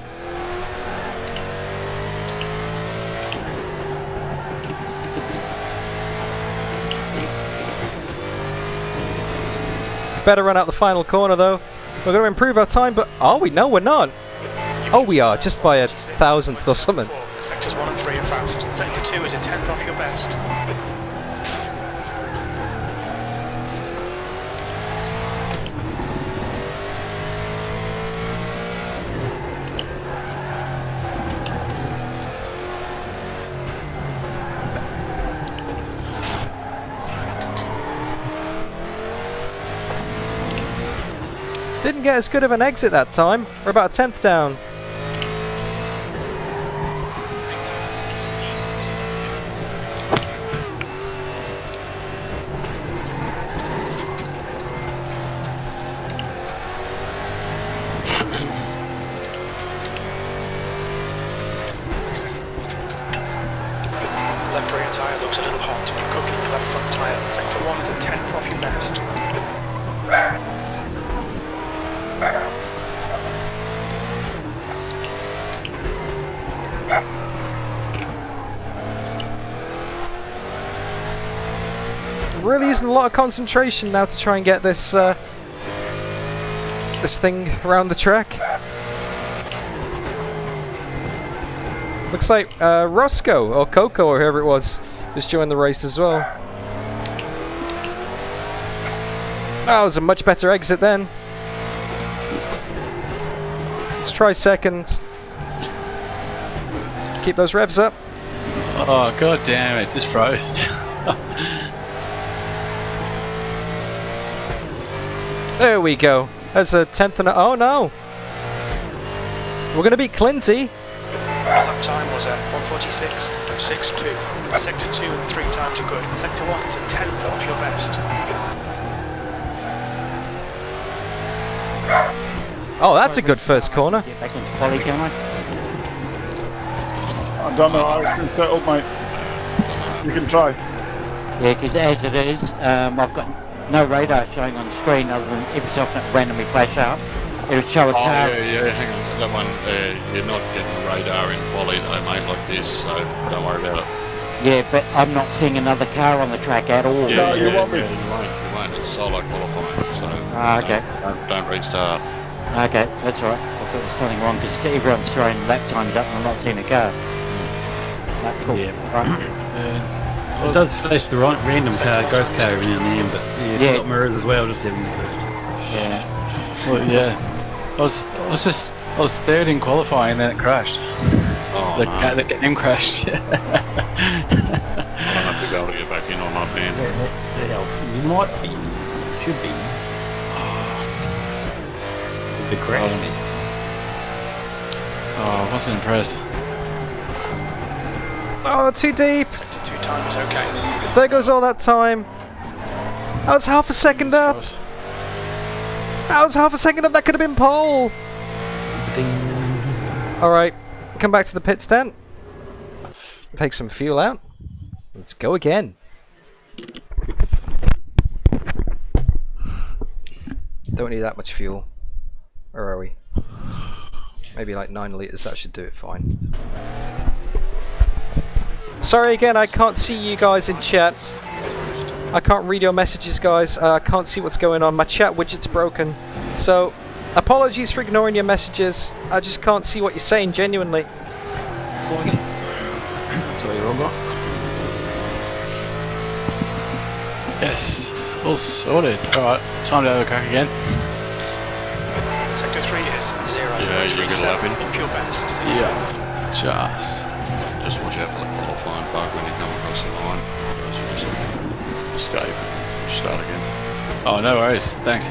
Better run out the final corner though. We're going to improve our time, but are we? No, we're not. Oh, we are, just by a thousandth or something. Sectors 1 and 3 are fast. Sector 2 is a tenth off your best. Didn't get as good of an exit that time. We're about a tenth down. Left rear tyre looks a little hot. Cooking left front tyre. Sector 1 is a tenth off your best. really using a lot of concentration now to try and get this this thing around the track. Looks like Roscoe or Coco or whoever it was just joined the race as well. That was a much better exit then. Let's try second. Keep those revs up. Oh god damn it, just froze. There we go. That's a 10th and a... Oh no! We're gonna beat Clinty. Lap time was at 1:46.62. Sector 2 and 3 times are good. Sector 1 is a 10th off your best. Oh, that's a good first corner. Get back into quali, can I? I don't know how it's been set up, mate. You can try. Yeah, because as it is, I've got no radar showing on the screen other than every so often it randomly flash up. It'll show a car. Yeah, hang on. That one, you're not getting radar in quali though, mate, like this, so don't worry about it. Yeah, but I'm not seeing another car on the track at all. Yeah, you won't be. You won't. It's solo qualifying, so Okay. don't restart. Okay, that's alright. I thought there was something wrong because everyone's throwing lap times up and I'm not seeing a car. That's cool. Yeah. Right. It does flash the right random car, ghost car every now and then, but yeah, it's Yeah. got mirrors as well, just having this. Yeah. Well, yeah. I was third in qualifying and then it crashed. Oh, The game crashed. I don't have to be able to get back in or not, man. You might be, should be. It's a big crash then. Oh, I wasn't impressed. Oh, too deep. Sector 2 time is okay. There goes all that time. That was half a second up. That was half a second up. That could have been pole. Alright, come back to the pit stand. Take some fuel out. Let's go again. Don't need that much fuel. Where are we? Maybe like 9 litres, that should do it fine. Sorry again, I can't see you guys in chat. I can't read your messages, guys. I can't see what's going on. My chat widget's broken. So, apologies for ignoring your messages. I just can't see what you're saying, genuinely. Sorry, Robert. Yes, all sorted. Alright, time to have a crack again. Sector 3 is 0. Yeah, you get a lap in. Off your best. Yeah, just. Just watch out for the qualifying bug when you come across the line. Just escape and start again. Oh, no worries. Thanks.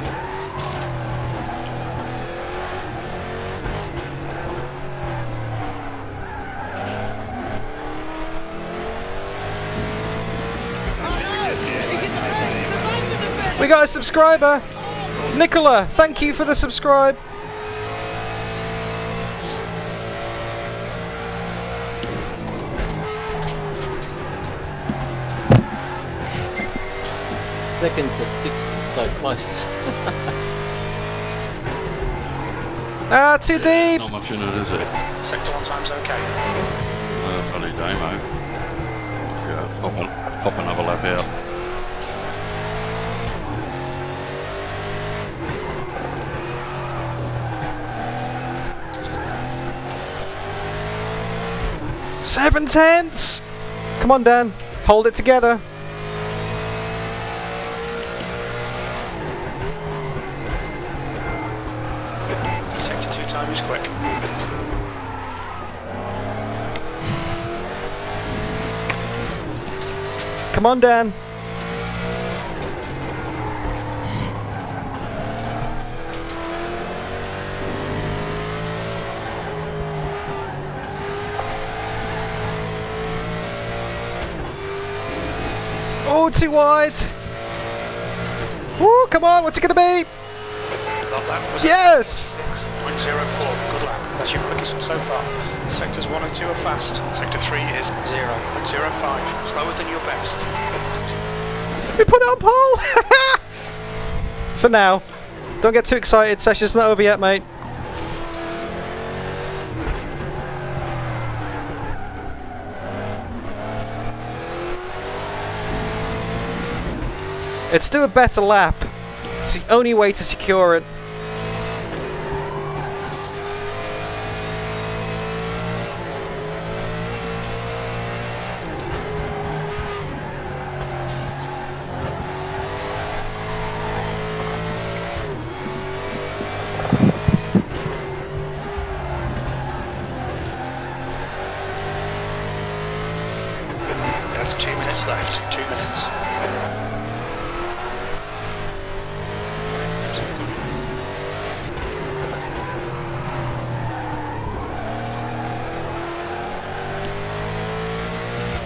We got a subscriber! Nicola, thank you for the subscribe! Second to sixth is so close. Ah, too deep! Not much in it, is it? Sector 1 time's okay. Bloody demo. Yeah, pop another lap out. Seven tenths! Come on, Dan. Hold it together. Sector 2 time is quick. Come on, Dan. Oh, too wide. Woo, come on, what's it gonna be? That lap was Yes! 6.04. Good lap. That's your quickest so far. Sectors 1 and 2 are fast. Sector 3 is 0.05. Slower than your best. We put it on pole! For now. Don't get too excited, session's not over yet, mate. Let's do a better lap. It's the only way to secure it. That's 2 minutes left. 2 minutes.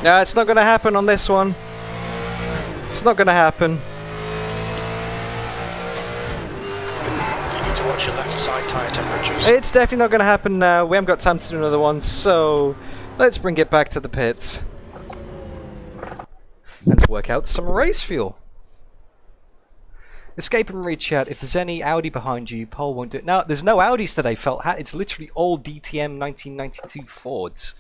No, it's not going to happen on this one. It's not going to happen. You need to watch your left side tyre temperatures. It's definitely not going to happen now. We haven't got time to do another one, so let's bring it back to the pits. Let's work out some race fuel. Escape and read chat. If there's any Audi behind you, Paul won't do it. No, there's no Audis today, felt hat. It's literally all DTM 1992 Fords.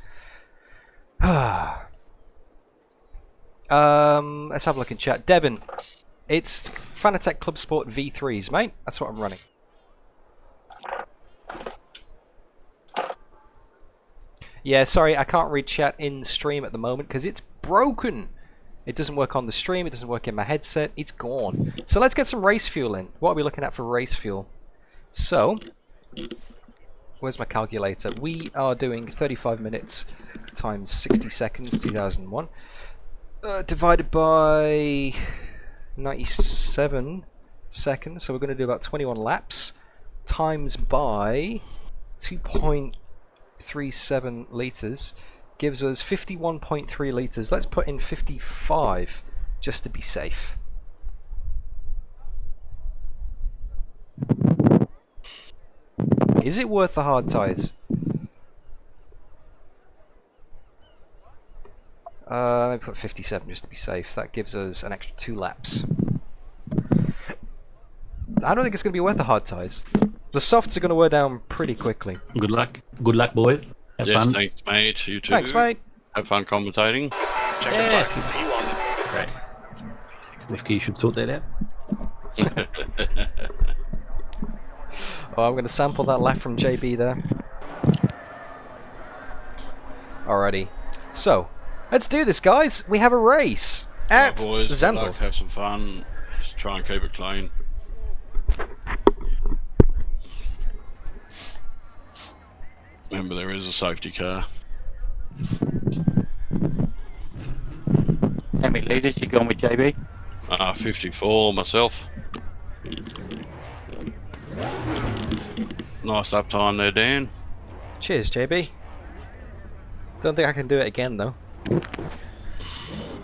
Let's have a look in chat. Devin, it's Fanatec Club Sport V3s, mate. That's what I'm running. Yeah, sorry, I can't read chat in stream at the moment because it's broken. It doesn't work on the stream, it doesn't work in my headset, it's gone. So let's get some race fuel in. What are we looking at for race fuel? So, where's my calculator? We are doing 35 minutes times 60 seconds, 2001. Divided by 97 seconds, so we're going to do about 21 laps, times by 2.37 litres, gives us 51.3 litres. Let's put in 55, just to be safe. Is it worth the hard tyres? Let me put 57 just to be safe. That gives us an extra 2 laps. I don't think it's going to be worth the hard tyres. The softs are going to wear down pretty quickly. Good luck. Good luck, boys. Have fun. Thanks, mate. You too. Thanks, mate. Have fun commentating. Yeah. Great. Whiskey, you should sort that out. Oh, I'm going to sample that lap from JB there. Alrighty. So, let's do this, guys. We have a race at boys, Zandvoort. have some fun. Just try and keep it clean. Remember, there is a safety car. How many litres you gone with, JB? 54 myself. Nice uptime there, Dan. Cheers, JB. Don't think I can do it again, though.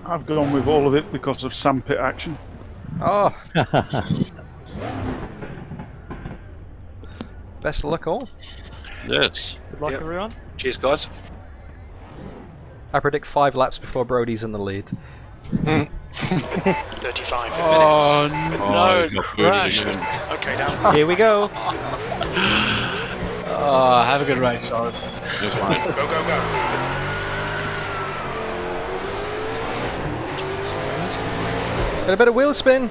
I've gone with all of it because of sandpit action. Oh. Best of luck, all. Yes. Good luck, everyone. Cheers, guys. I predict 5 laps before Brody's in the lead. 35 Oh, minutes. no, he's crash. Okay, down. Here we go. Oh, have a good race, fellas. That's fine. Go, go, go. Got a bit of wheel spin.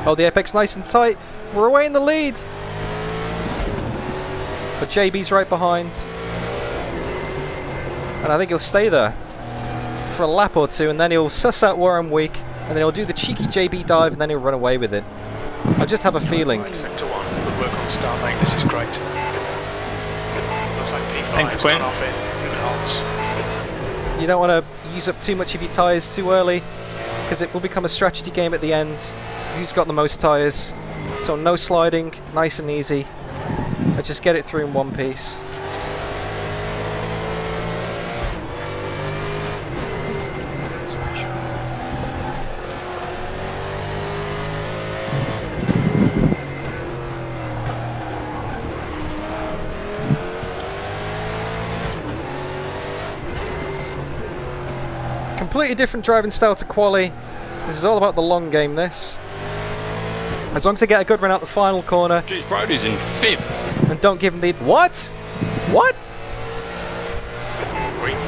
Hold the apex nice and tight. We're away in the lead. But JB's right behind. And I think he'll stay there for a lap or two, and then he'll suss out where I'm weak, and then he'll do the cheeky JB dive, and then he'll run away with it. I just have a feeling. Sector 1. Good work on start, mate. This is great. Looks like P5 Thanks, Quinn. off in holds. You don't want to use up too much of your tyres too early, because it will become a strategy game at the end. Who's got the most tyres? So no sliding, nice and easy. I just get it through in one piece. Completely different driving style to quali. This is all about the long game, this. As long as I get a good run out the final corner. Jeez, Brody's in 5th. And don't give him the... What? What?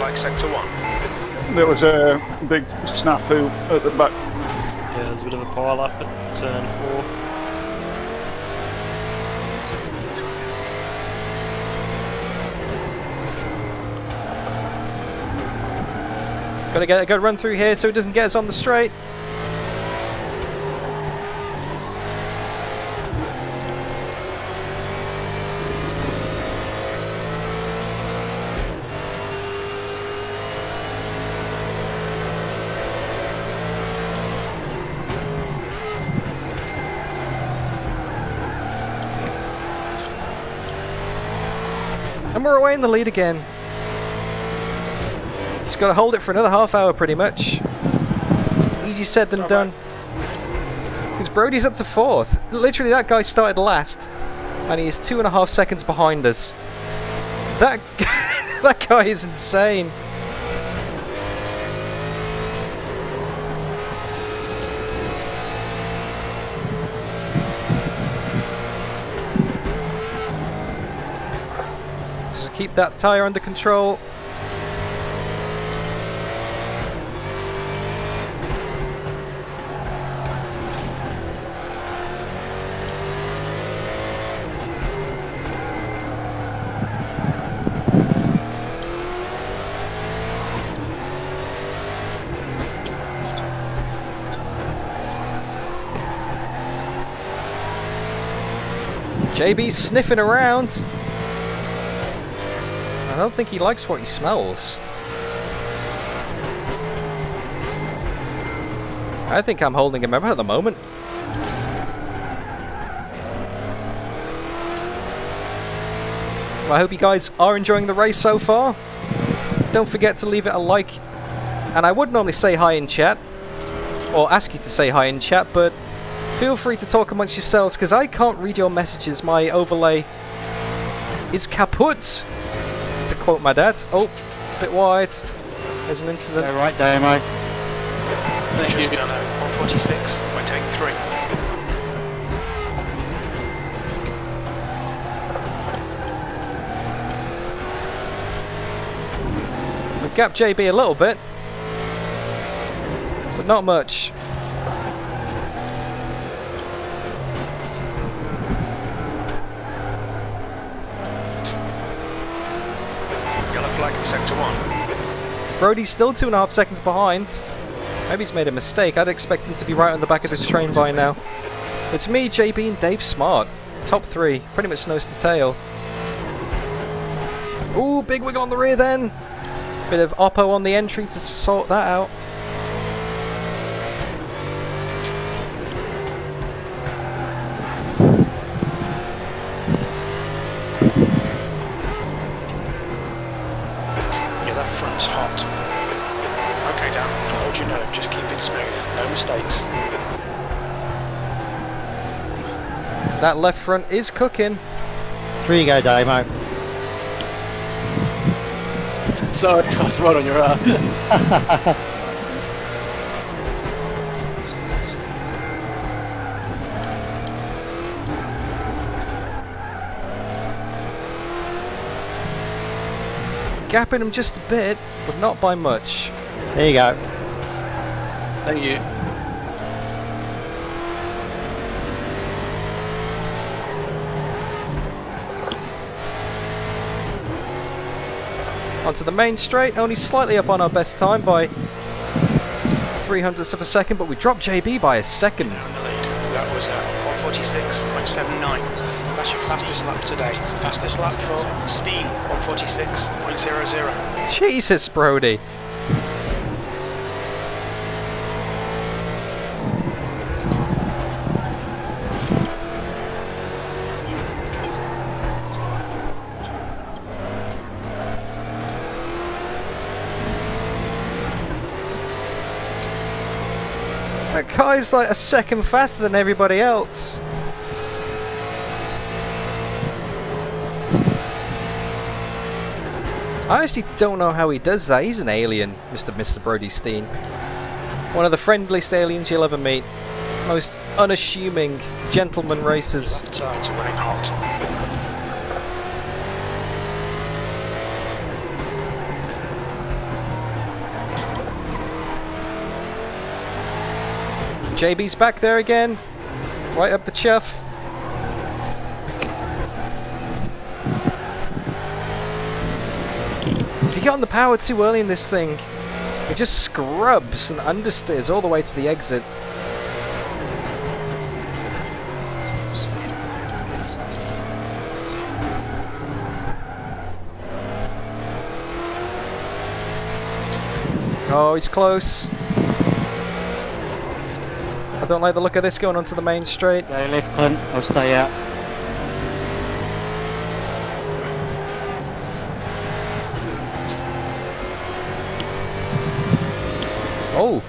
flag sector 1. There was a big snafu at the back. Yeah, there's a bit of a pile up at turn 4. Gotta get a good run through here so it doesn't get us on the straight. And we're away in the lead again. Just got to hold it for another half hour pretty much. Easy said than done. Because Brody's up to 4th. Literally that guy started last. And he's 2.5 seconds behind us. That, that guy is insane. Just keep that tyre under control. JB's sniffing around. I don't think he likes what he smells. I think I'm holding him up at the moment. Well, I hope you guys are enjoying the race so far. Don't forget to leave it a like. And I would normally say hi in chat, or ask you to say hi in chat, but feel free to talk amongst yourselves, because I can't read your messages. My overlay is kaput, to quote my dad. Oh, a bit wide. There's an incident. All right, Damo. Thank you. 146, by take 3. We've gapped JB a little bit, but not much. Sector 1. Brody's still 2.5 seconds behind. Maybe he's made a mistake. I'd expect him to be right on the back of this train by now. It's me, JB, and Dave Smart. Top 3. Pretty much nose to tail. Ooh, big wiggle on the rear then. Bit of oppo on the entry to sort that out. That left front is cooking. Here you go, Damo. Sorry, I was right on your ass. Gapping him just a bit, but not by much. There you go. Thank you. Onto the main straight, only slightly up on our best time by 0.03 of a second, but we dropped JB by a second. That was 146.79. That's your fastest lap today. Fastest lap for Steam, 146.00. Jesus, Brody. That guy's like a second faster than everybody else. I actually don't know how he does that. He's an alien, Mr. Brody Steen. One of the friendliest aliens you'll ever meet. Most unassuming gentleman racers. Left sides are running hot. JB's back there again. Right up the chuff. If you get on the power too early in this thing, it just scrubs and understeers all the way to the exit. Oh, he's close. I don't like the look of this going onto the main straight. Go left, Clint. I'll stay out. Oh.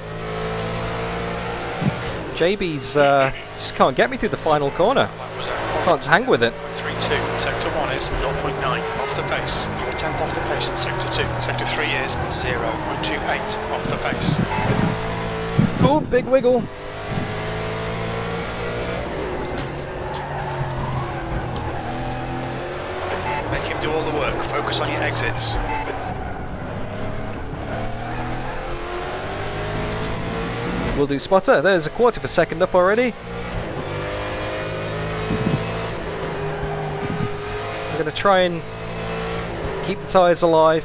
JB's just can't get me through the final corner. Can't hang with it. 3-2. Sector 1 is 0.9 off the pace. 4/10 off the pace in Sector 2. Sector 3 is 0.28 off the pace. Oh, big wiggle. Make him do all the work. Focus on your exits. Will do, spotter. There's a quarter of a second up already. I'm going to try and keep the tyres alive.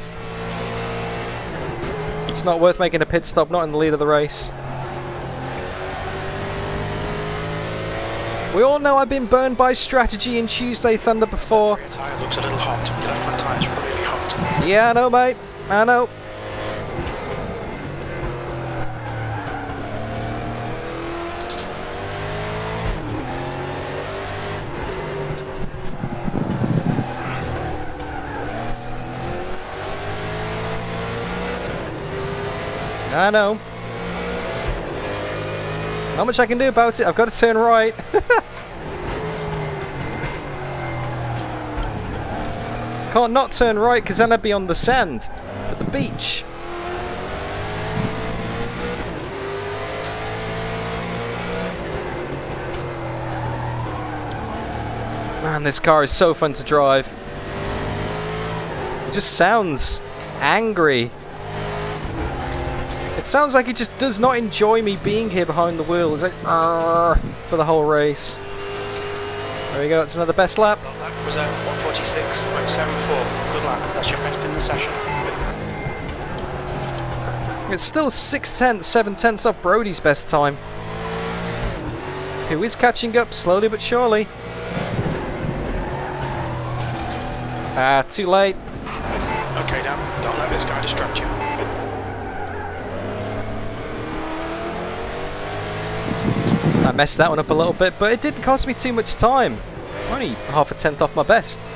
It's not worth making a pit stop, not in the lead of the race. We all know I've been burned by strategy in Tuesday Thunder before. Your tyre looks a little hot. Your left front tyre's really hot. Yeah, I know, mate. I know. I know. Not much I can do about it. I've got to turn right. Can't not turn right because then I'd be on the sand at the beach. Man, this car is so fun to drive. It just sounds angry. It sounds like it just does not enjoy me being here behind the wheel. It's like, for the whole race. There we go, it's another best lap. That was at 146.74. Good lap, that's your best in the session. It's still 6/10, 7/10 off Brody's best time. Who is catching up slowly but surely. Ah, too late. Okay, Dan, don't let this guy distract you. I messed that one up a little bit, but it didn't cost me too much time. Only 0.5 off my best,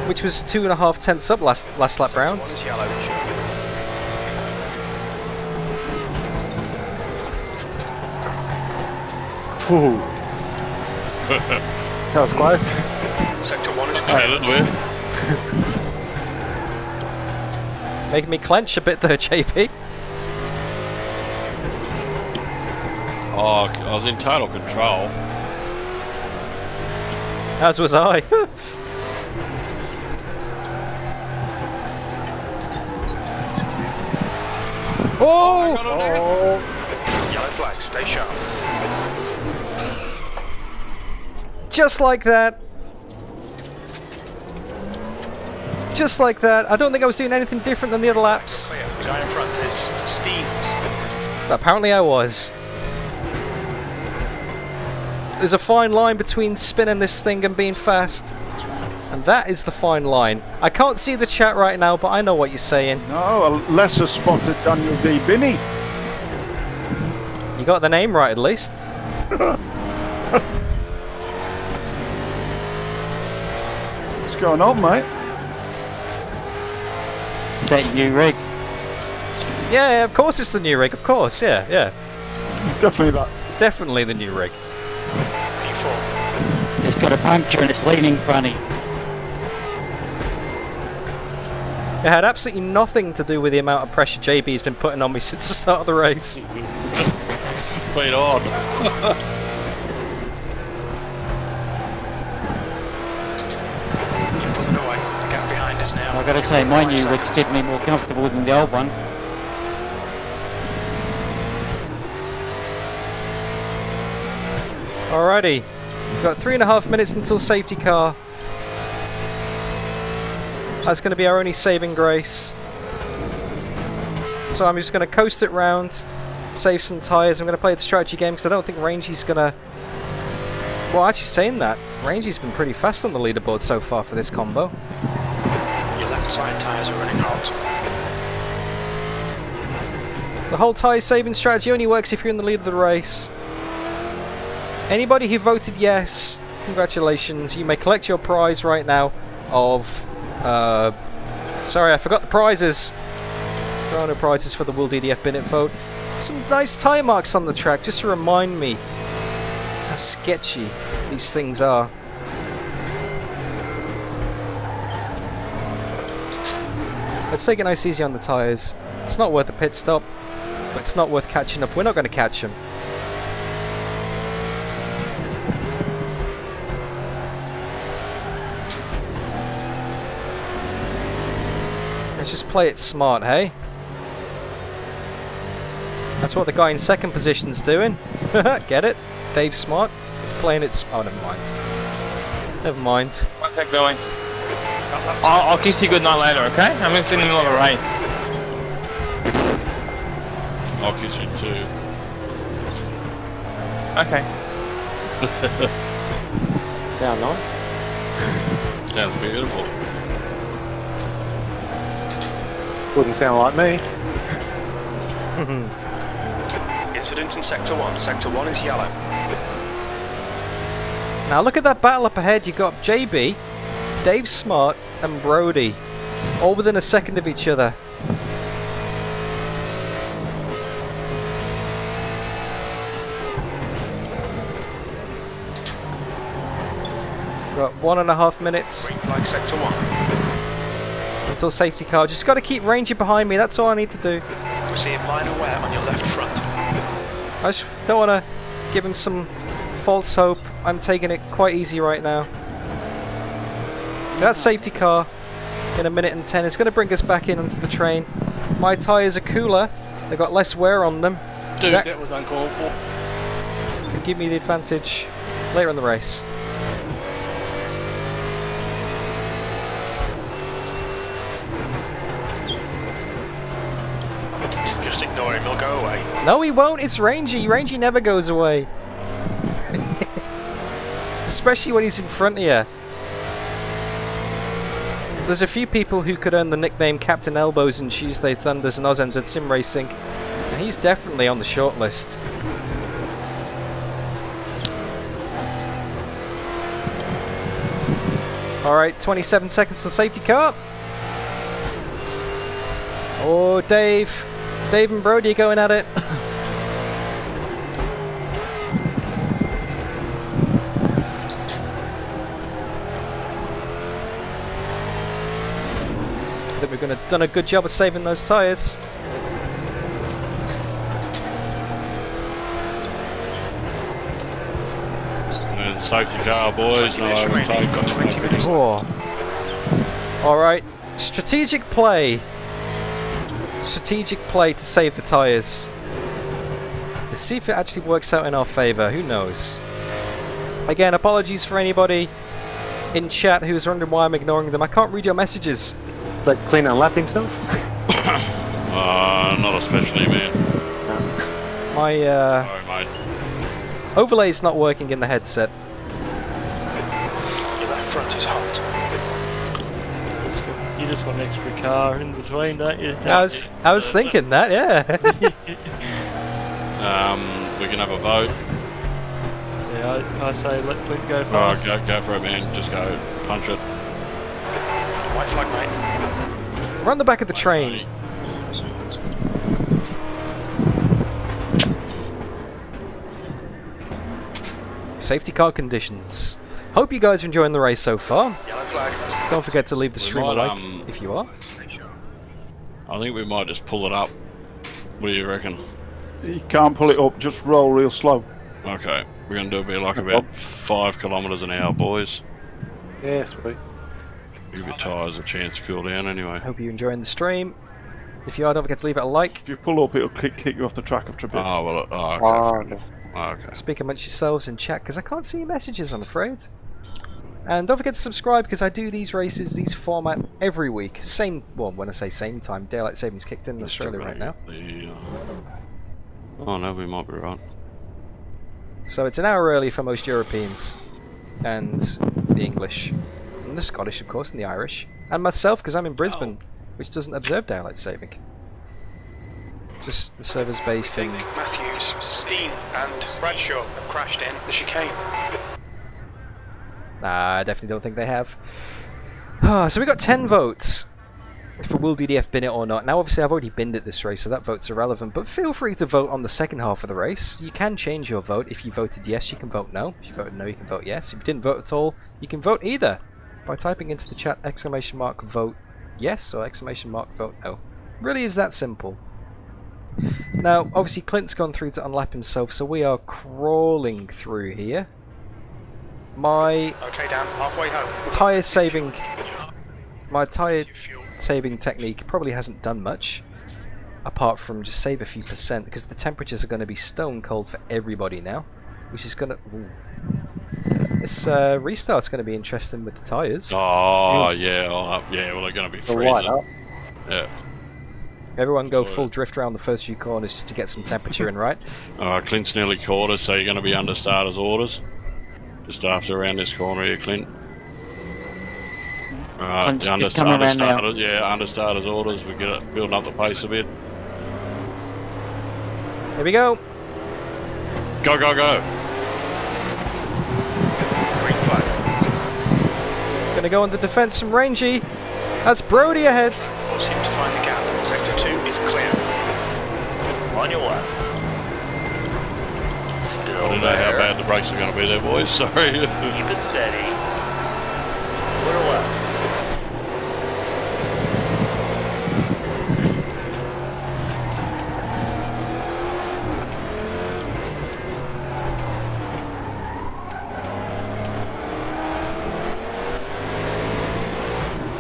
which was 2.5 up last lap round. That was close. Sector 1 is clear. A little bit. Making me clench a bit there, JP. Oh, I was in total control. As was I. Oh! Yellow flag, stay sharp. Just like that. Just like that. I don't think I was doing anything different than the other laps. Clear. The guy in front is Steve. But apparently I was. There's a fine line between spinning this thing and being fast. And that is the fine line. I can't see the chat right now, but I know what you're saying. No, a lesser spotted Daniel D. Binney. You got the name right at least. What's going on, mate? Is that new rig? Yeah, of course it's the new rig, of course, yeah. Definitely that. Definitely the new rig. P4. It's got a puncture and it's leaning funny. It had absolutely nothing to do with the amount of pressure JB's been putting on me since the start of the race. Played on. You're pulling away. The gap behind us now. I've got to say, my new rig's definitely more comfortable than the old one. Alrighty, we've got 3.5 minutes until safety car. That's going to be our only saving grace. So I'm just going to coast it round, save some tyres. I'm going to play the strategy game because I don't think Rangey's going to... Well, actually saying that, Rangey's been pretty fast on the leaderboard so far for this combo. Your left side tyres are running hot. The whole tyre saving strategy only works if you're in the lead of the race. Anybody who voted yes, congratulations. You may collect your prize right now of... sorry, I forgot the prizes. There are no prizes for the World DDF Minute vote. Some nice tyre marks on the track, just to remind me how sketchy these things are. Let's take it nice easy on the tyres. It's not worth a pit stop, but it's not worth catching up. We're not going to catch him. Let's just play it smart, hey? That's what the guy in second position's doing. Get it? Dave Smart. He's playing it. Oh, never mind. Never mind. One sec, going. I'll kiss you good night later, okay? I'm just in the middle of a race. I'll kiss you too. Okay. Sound nice? Sounds beautiful. Wouldn't sound like me. Incident in Sector 1. Sector 1 is yellow. Now look at that battle up ahead. You got JB, Dave Smart, and Brody, all within a second of each other. Got 1.5 minutes. Green flag Sector 1. Until safety car. Just got to keep Ranger behind me. That's all I need to do. We're seeing minor wear on your left front. I just don't want to give him some false hope. I'm taking it quite easy right now. That safety car in 1 minute and 10 is going to bring us back in onto the train. My tyres are cooler. They've got less wear on them. Dude, that was uncalled for. Could give me the advantage later in the race. Just ignore him, he'll go away. No, he won't. It's Rangy. Rangy never goes away. Especially when he's in front of you. There's a few people who could earn the nickname Captain Elbows in Tuesday Thunders and AUSNZ SimRacing, and he's definitely on the short list. Alright, 27 seconds till safety car. Oh, Dave and Brody are going at it. I think we've done a good job of saving those tyres. And safety car, boys. No overtake. Got 20 minutes. Oh. Alright, strategic play. Strategic play to save the tyres. Let's see if it actually works out in our favour. Who knows? Again, apologies for anybody in chat who's wondering why I'm ignoring them. I can't read your messages. Let Clean unlap himself? Not especially, man. My Sorry, mate. overlay's not working in the headset. Your left front is hot. You just want an extra car in between, don't you? I was thinking that, yeah. We can have a vote. Yeah, I say let Clint go Oh, first. go for it, man. Just go punch it. White flag, mate. Run the back of the train. Safety car conditions. Hope you guys are enjoying the race so far. Yellow flag. Don't forget to leave the stream a might, like if you are. I think we might just pull it up. What do you reckon? You can't pull it up, just roll real slow. Okay, we're going to do a bit like about 5 kilometres an hour, boys. Yeah, sweet. Give your tyres a chance to cool down anyway. Hope you're enjoying the stream. If you are, don't forget to leave it a like. If you pull up, it'll kick you off the track after a bit. Oh, well, okay. Okay. Speak amongst yourselves in chat, because I can't see your messages, I'm afraid. And don't forget to subscribe, because I do these races, these format every week. Same, well, when I say same time, daylight savings kicked in Australia right now. Oh no, we might be right. So it's an hour early for most Europeans, and the English, and the Scottish, of course, and the Irish, and myself, because I'm in Brisbane, which doesn't observe daylight saving. Just the server's based in... Matthews, Steen and Bradshaw have crashed in the chicane. Nah, I definitely don't think they have. So we got 10 votes for will DDF bin it or not. Now obviously I've already binned it this race, so that vote's irrelevant, but feel free to vote on the second half of the race. You can change your vote. If you voted yes, you can vote no. If you voted no, you can vote yes. If you didn't vote at all, you can vote either by typing into the chat !vote yes or !vote no. Really is that simple. Now obviously Clint's gone through to unlap himself, so we are crawling through here. My halfway home. tyre saving technique probably hasn't done much apart from just save a few percent, because the temperatures are going to be stone cold for everybody now, which is going to... This restart's going to be interesting with the tyres. Oh yeah, well they're going to be freezing. Yeah. Everyone go full drift around the first few corners just to get some temperature in, right? Clint's nearly caught us, so you're going to be under starter's orders. Just after around this corner here, Clint. Clint's the just coming around now. under starter's orders, we get it building up the pace a bit. Here we go. Go, go, go. Green flag. Gonna go on the defense from Rangy. That's Brody ahead. Force him to find the gap. Sector 2 is clear. On your way. I don't know how bad the brakes are going to be there, boys. Sorry. Keep it steady. Clear left.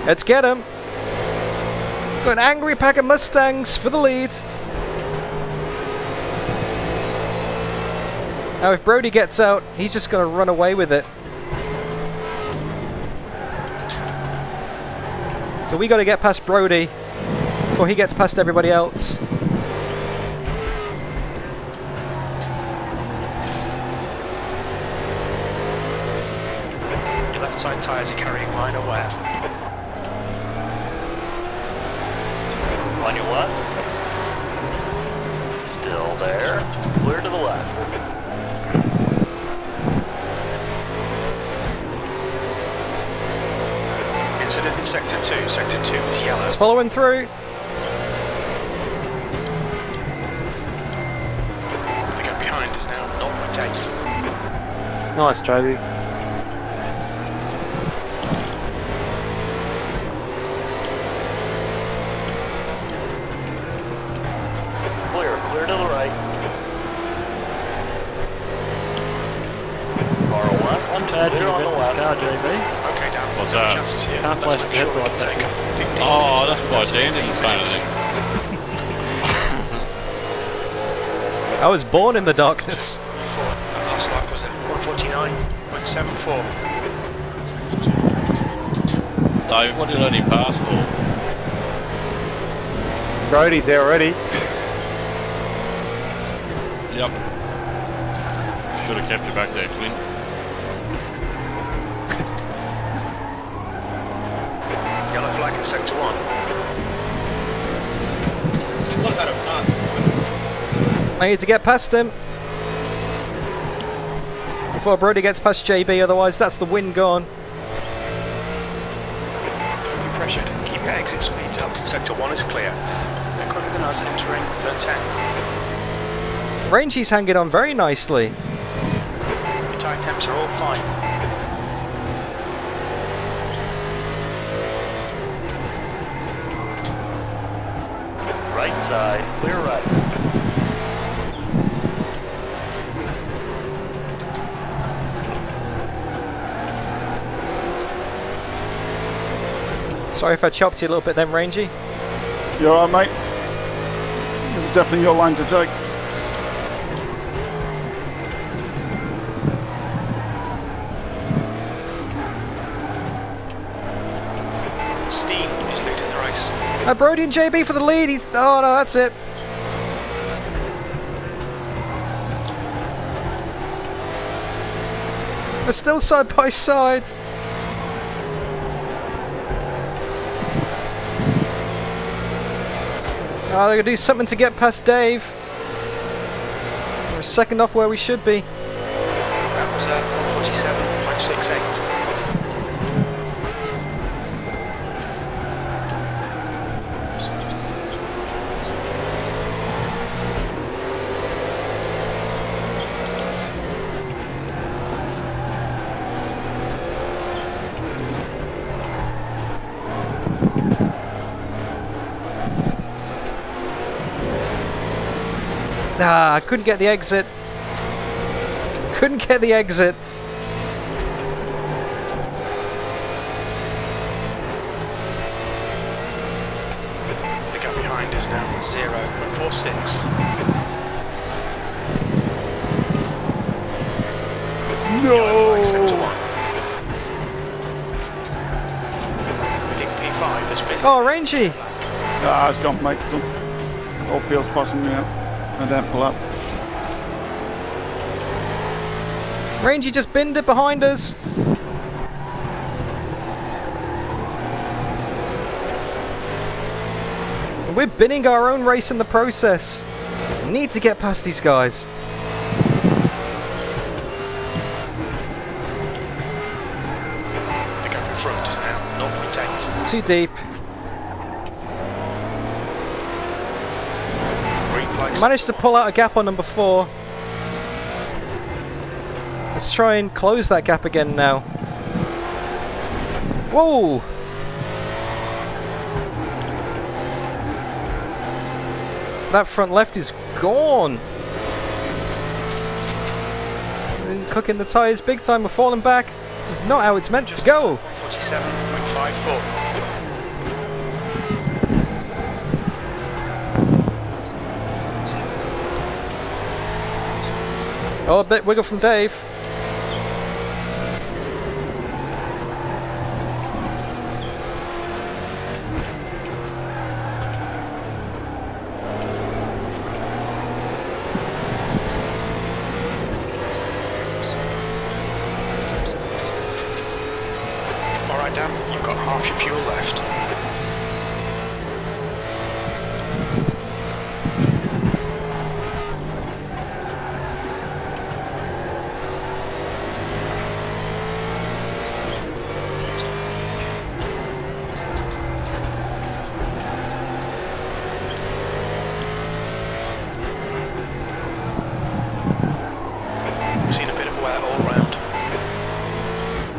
Let's get him. Got an angry pack of Mustangs for the lead. Now if Brody gets out, he's just going to run away with it. So we got to get past Brody before he gets past everybody else. Your left side tyres are carrying line aware. On your left. Still there. Clear to the left. Incident in Sector 2. Sector 2 is yellow. It's following through. The gap behind is now 0.8. Nice, Joby. Clear to the right. Far left. Clear on the left. Car, JB. Okay, down. What's that? Chances here. Can't flash the headlights at you. Oh, that's quite dandy, kind of thing. I was born in the darkness. Last lap was at 149.74. Dave, what did you let him pass for? Brody's there already. Yep. Should have kept you back there, Clint. Yellow flag in Sector 1. What kind of pass? I need to get past him before Brody gets past JB, otherwise that's the win gone. Don't be pressured. Keep your exit speeds up. Sector 1 is clear. They're quicker than us entering turn 10. Rangy's hanging on very nicely. Your tyre temps are all fine. Right side, clear right. Sorry if I chopped you a little bit then, Rangy. You alright, mate? definitely your line to take. Steam is leading the race. Brody and JB for the lead. He's. Oh no, that's it. They're still side by side. Oh, they're gonna do something to get past Dave. We're a second off where we should be. That was 147.68. Ah, I couldn't get the exit. Couldn't get the exit. The gap behind is now 0.46. No! Sector 1. I think P5 has been... Oh, Rangy! Ah, it's gone, mate. Done. All fields passing me out. I don't pull up. Rangy just binned it behind us. We're binning our own race in the process. We need to get past these guys. The gap in front is now 0.8. Too deep. Managed to pull out a gap on number 4. Let's try and close that gap again now. Whoa! That front left is gone. He's cooking the tyres big time. We're falling back. This is not how it's meant to go. 47.54. Oh, a bit wiggle from Dave. Alright, Dan, you've got half your fuel left.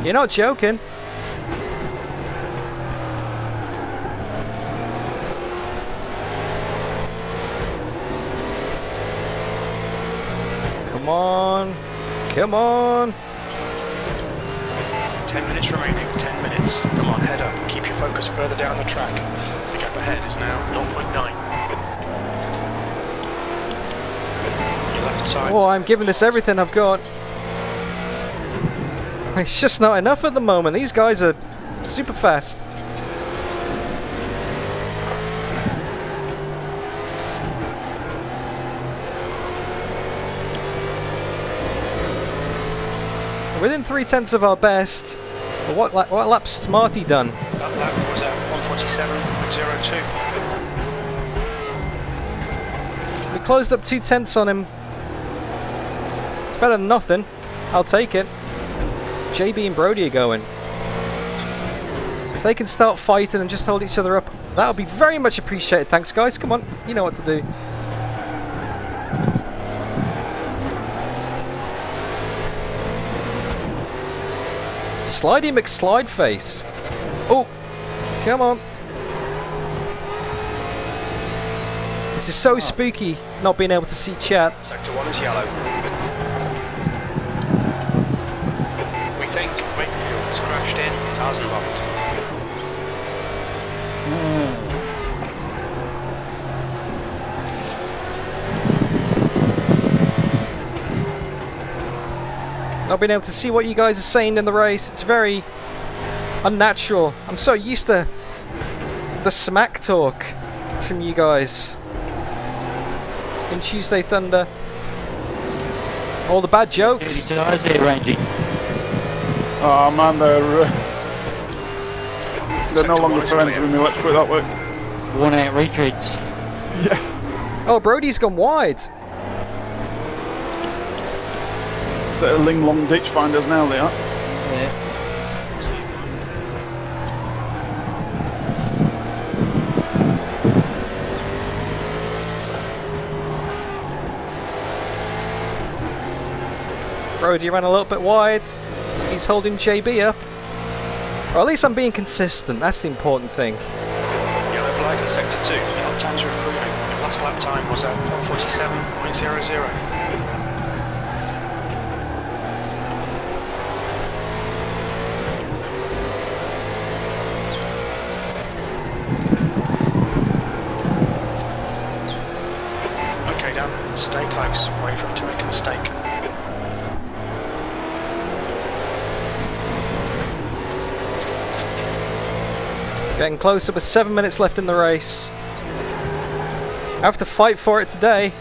You're not joking. Come on. Come on. 10 minutes remaining. 10 minutes. Come on, head up. Keep your focus further down the track. The gap ahead is now 0.9. Your left side. Oh, I'm giving this everything I've got. It's just not enough at the moment. These guys are super fast. Within 3/10 of our best. But what lap's Smarty done? That lap was at 147.02. We closed up 2/10 on him. It's better than nothing. I'll take it. JB and Brody are going. If they can start fighting and just hold each other up, that'll be very much appreciated. Thanks, guys. Come on, you know what to do. Slidey McSlideface. Oh, come on. This is so spooky, not being able to see chat. Sector 1 is yellow. We think Wakefield has crashed in Zandvoort. Not being able to see what you guys are saying in the race. It's very unnatural. I'm so used to the smack talk from you guys in Tuesday Thunder. All the bad jokes. Oh man, they're no longer friends with me, let's put it that way. One out retreats. Yeah. Oh, Brody's gone wide. Set of Ling Long ditch finders now, they are. Yeah. Brody ran a little bit wide. He's holding JB up. Or at least I'm being consistent. That's the important thing. Yellow flag in sector 2. Your times are improving. Your last lap time was at 1:47.00. Okay, Dan. Stay close. Wait for him to make a mistake. Getting closer with 7 minutes left in the race. I have to fight for it today.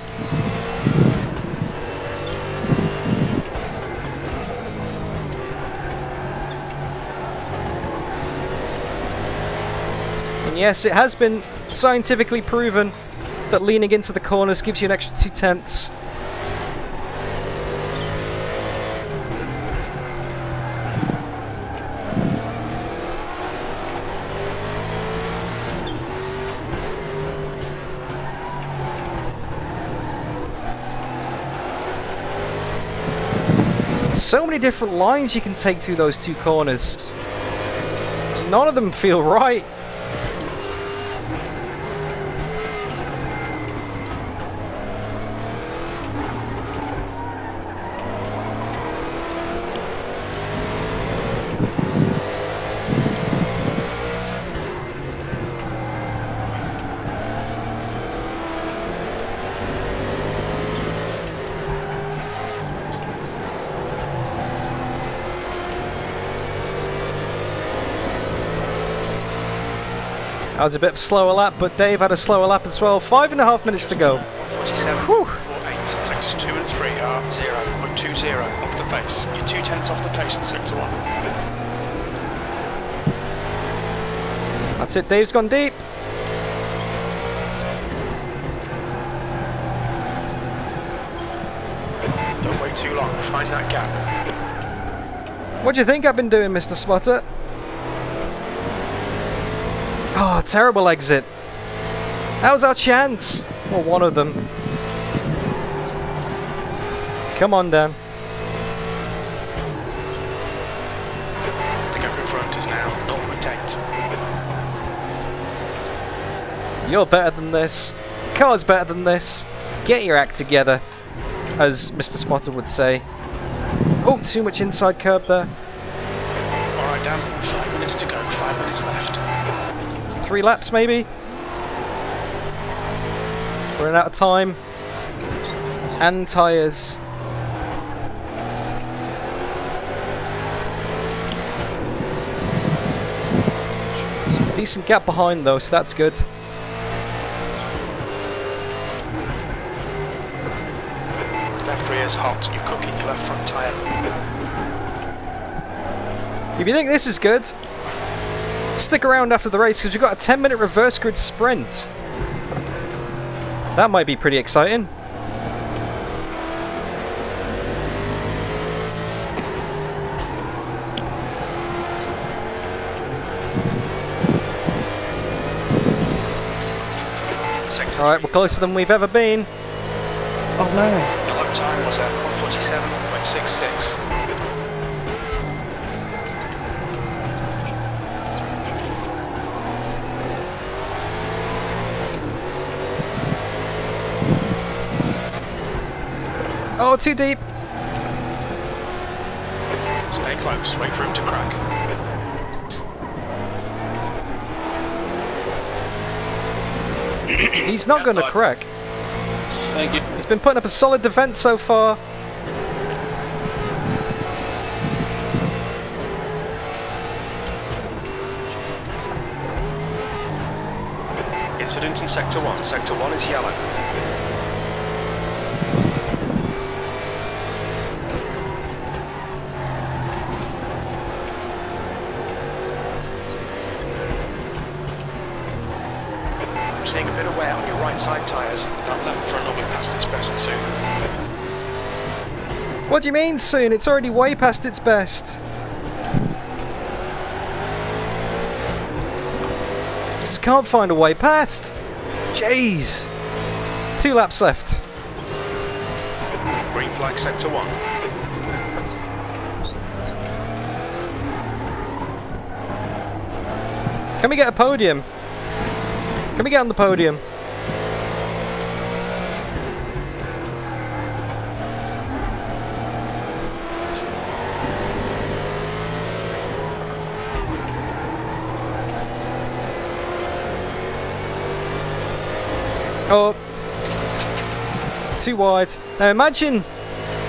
And yes, it has been scientifically proven that leaning into the corners gives you an extra 0.2. So many different lines you can take through those two corners. None of them feel right. That was a bit of a slower lap, but Dave had a slower lap as well. 5.5 minutes to go. 47.48. Sectors 2 and 3 are 0.20 off the pace. You're 0.2 off the pace in sector 1. That's it, Dave's gone deep. Don't wait too long. Find that gap. What do you think I've been doing, Mr. Spotter? Oh, terrible exit. That was our chance. Or one of them. Come on, Dan. The gap in front is now 0.8. You're better than this. Car's better than this. Get your act together, as Mr. Spotter would say. Oh, too much inside curb there. Alright, Dan. 5 minutes to go. 5 minutes left. 3 laps, maybe? Running out of time. And tyres. Decent gap behind though, so that's good. Left rear's hot. You're cooking your left front tyre. If you think this is good, stick around after the race because we've got a 10-minute reverse grid sprint. That might be pretty exciting. Alright, we're closer than we've ever been. Oh no. Your lap time was at 1:47.66. Oh, too deep. Stay close, wait for him to crack. He's not going to crack. Thank you. He's been putting up a solid defense so far. Sector 1. Sector 1 is yellow. I'm seeing a bit of wear on your right side tyres. That left front will be past its best soon. What do you mean soon? It's already way past its best. Just can't find a way past. Jeez. 2 laps left. Green flag Sector 1. Can we get a podium? Can we get on the podium? Oh, too wide. Now imagine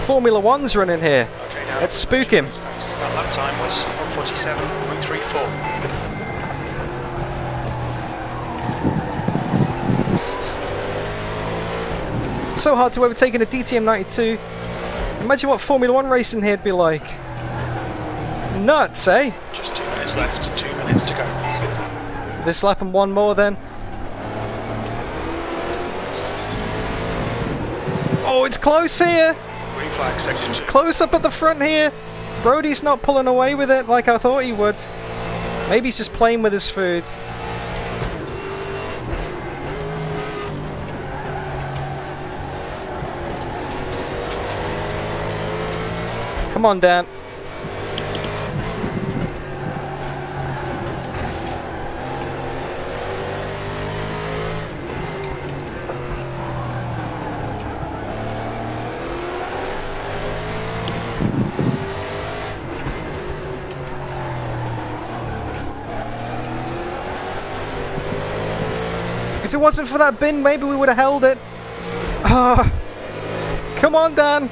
Formula One's running here. Okay, now Let's spook him. that lap time was 1:47.34. It's so hard to overtake in a DTM92. Imagine what Formula One racing here'd be like. Nuts, eh? Just 2 minutes left, 2 minutes to go. This lap and one more then. Oh, it's close here. Green flag Sector 2. It's close up at the front here. Brody's not pulling away with it like I thought he would. Maybe he's just playing with his food. Come on, Dan. If it wasn't for that bin, maybe we would have held it. Ah, come on, Dan.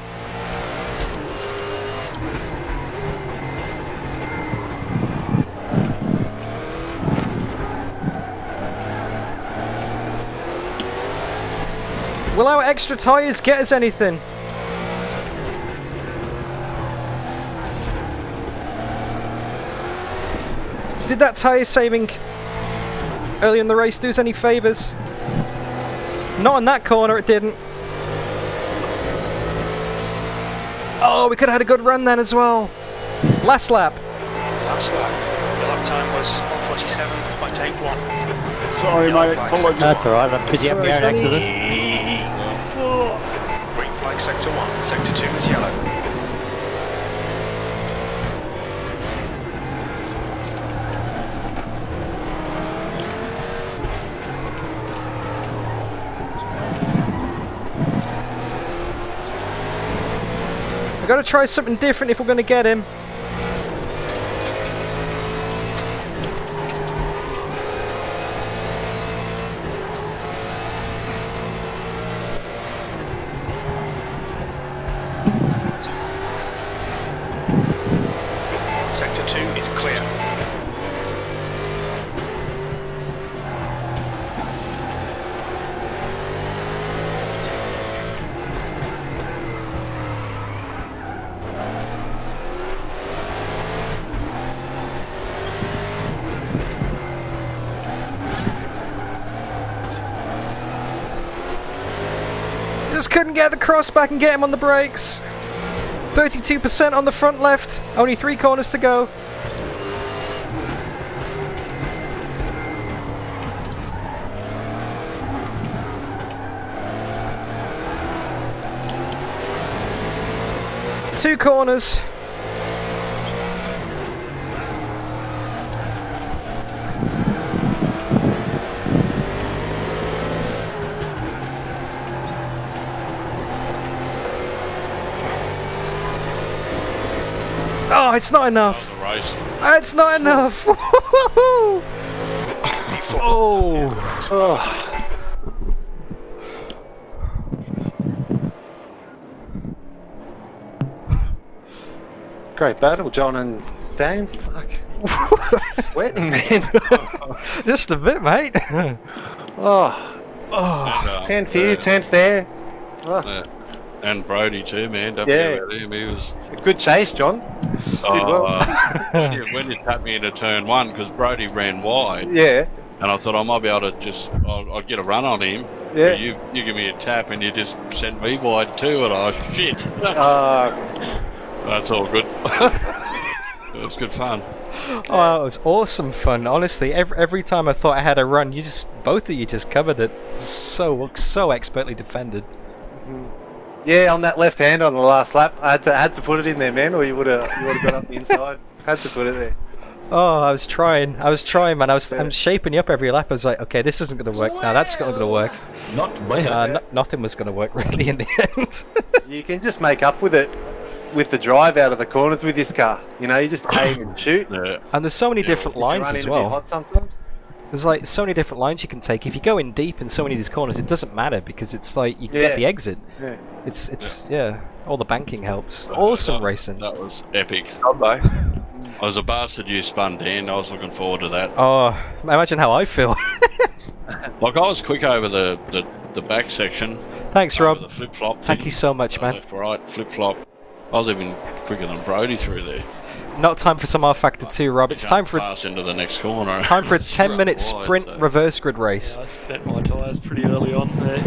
Will our extra tyres get us anything? Did that tyre saving early in the race do us any favours? Not in that corner, it didn't. Oh, we could have had a good run then as well. Last lap. Last lap. The lap time was 1:47.81. Sorry, mate. Apologies. That's alright, I'm busy having an accident. Green flag Sector 1. Sector 2 is yellow. We've got to try something different if we're going to get him. Sector 2 is clear. Just couldn't get the cross back and get him on the brakes. 32% on the front left. Only 3 corners to go. Two corners. Oh, it's not enough. It's not enough. Oh. Great battle, John and Dan. Fuck. Sweating, man. Just a bit, mate. Oh. Oh, 10th here, 10th there. Oh. And Brody too, man. Don't forget about him. He was a good chase, John. Did well. When you tapped me into turn 1, because Brody ran wide. Yeah. And I thought I might be able to I'd get a run on him. Yeah. But you give me a tap and you just sent me wide too, and shit. That's all good. It was good fun. Oh, it was awesome fun. Honestly, every time I thought I had a run, both of you just covered it so expertly defended. Yeah, on that left hand on the last lap, I had to put it in there, man, or you would have got up the inside. Had to put it there. Oh, I was trying, man. I'm shaping you up every lap. I was like, okay, this isn't going to work. No, that's not going to work. Not bad. Nothing was going to work really in the end. You can just make up with it with the drive out of the corners with this car. You know, you just aim and shoot. Yeah. And there's so many different lines as well. A bit hot sometimes. There's like so many different lines you can take. If you go in deep in so many of these corners, it doesn't matter because it's like you can get the exit. Yeah. It's all the banking helps. Awesome racing. That was epic. Bye. I was a bastard you spun, Dan. I was looking forward to that. Oh, imagine how I feel. Like I was quick over the back section. Thanks, Rob. The flip flop. Thank you so much, man. Left, right, flip flop. I was even quicker than Brody through there. Not time for some R Factor 2, Rob. It's time for pass into the next corner. Time for a 10-minute sprint reverse grid race. Yeah, I spent my tyres pretty early on there.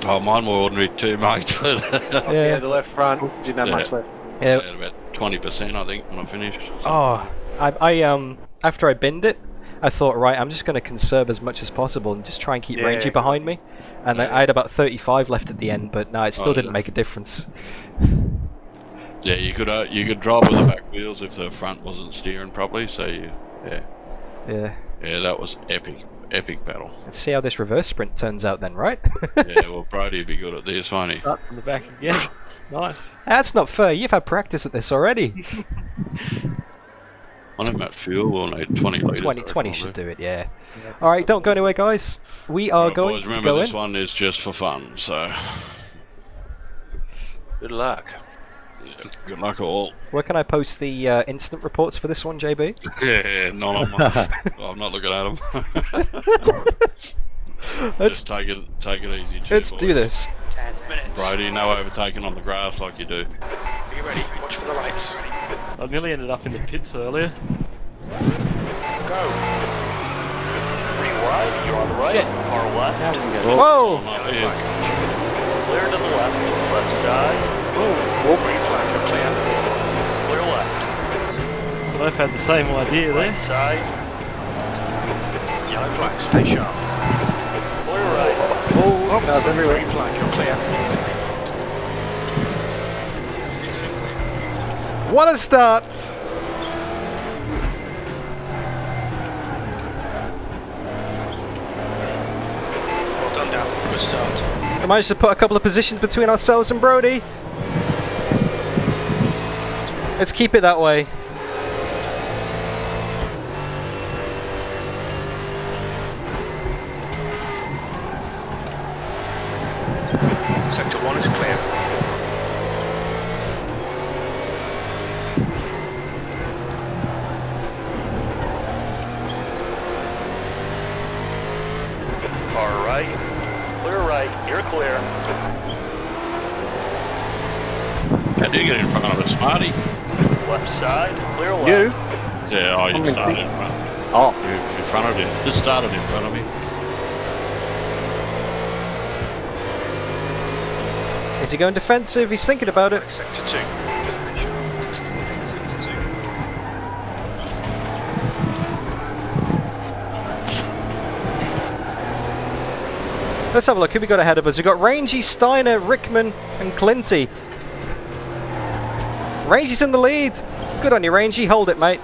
Oh, mine were ordinary too, mate. Yeah, the left front didn't have much left. Yeah, about 20%, I think, when I finished. Oh, I after I binned it, I thought, right, I'm just going to conserve as much as possible and just try and keep Rangy behind me. And I had about 35 left at the end, but no, it still didn't make a difference. Yeah, you could drive with the back wheels if the front wasn't steering properly. So yeah, that was epic battle. Let's see how this reverse sprint turns out then, right? Yeah, well, Brody'd be good at this, won't he? Up in the back again. Nice. That's not fair. You've had practice at this already. I don't know about fuel. We'll need 20 litres. 20 should do it. Yeah. All right, don't go anywhere, guys. We are going boys, to remember go this in. one is just for fun. So Good luck. Good luck all. Where can I post the incident reports for this one, JB? Yeah, none on mine. I'm not looking at them. Just take it easy. Let's do this. 10 minutes. Brody, no overtaking on the grass like you do. Are you ready? Watch for the lights. I nearly ended up in the pits earlier. Go. Pretty wide. You're on the right. Far left. Whoa! Clear to the left side. Oh, green flag, you're clear. Clear left. Both had the same idea there. Right side. Yellow flag, stay sharp. Clear right. Oh, cars everywhere. Green flag, you're clear. What a start! Well done, Dan. Good start. I managed to put a couple of positions between ourselves and Brody. Let's keep it that way. Sector 1 is clear. Far right. Clear right. You're clear. I did get in front of a smarty. Left side. Clear left. You? Yeah, you started in front. Oh. You in front of him. Just started in front of me. Is he going defensive? He's thinking about it. Sector 2. Let's have a look. Who we got ahead of us? We've got Rangy, Steiner, Rickman, and Clinty. Rangy's in the lead. Good on you, Rangy. Hold it, mate.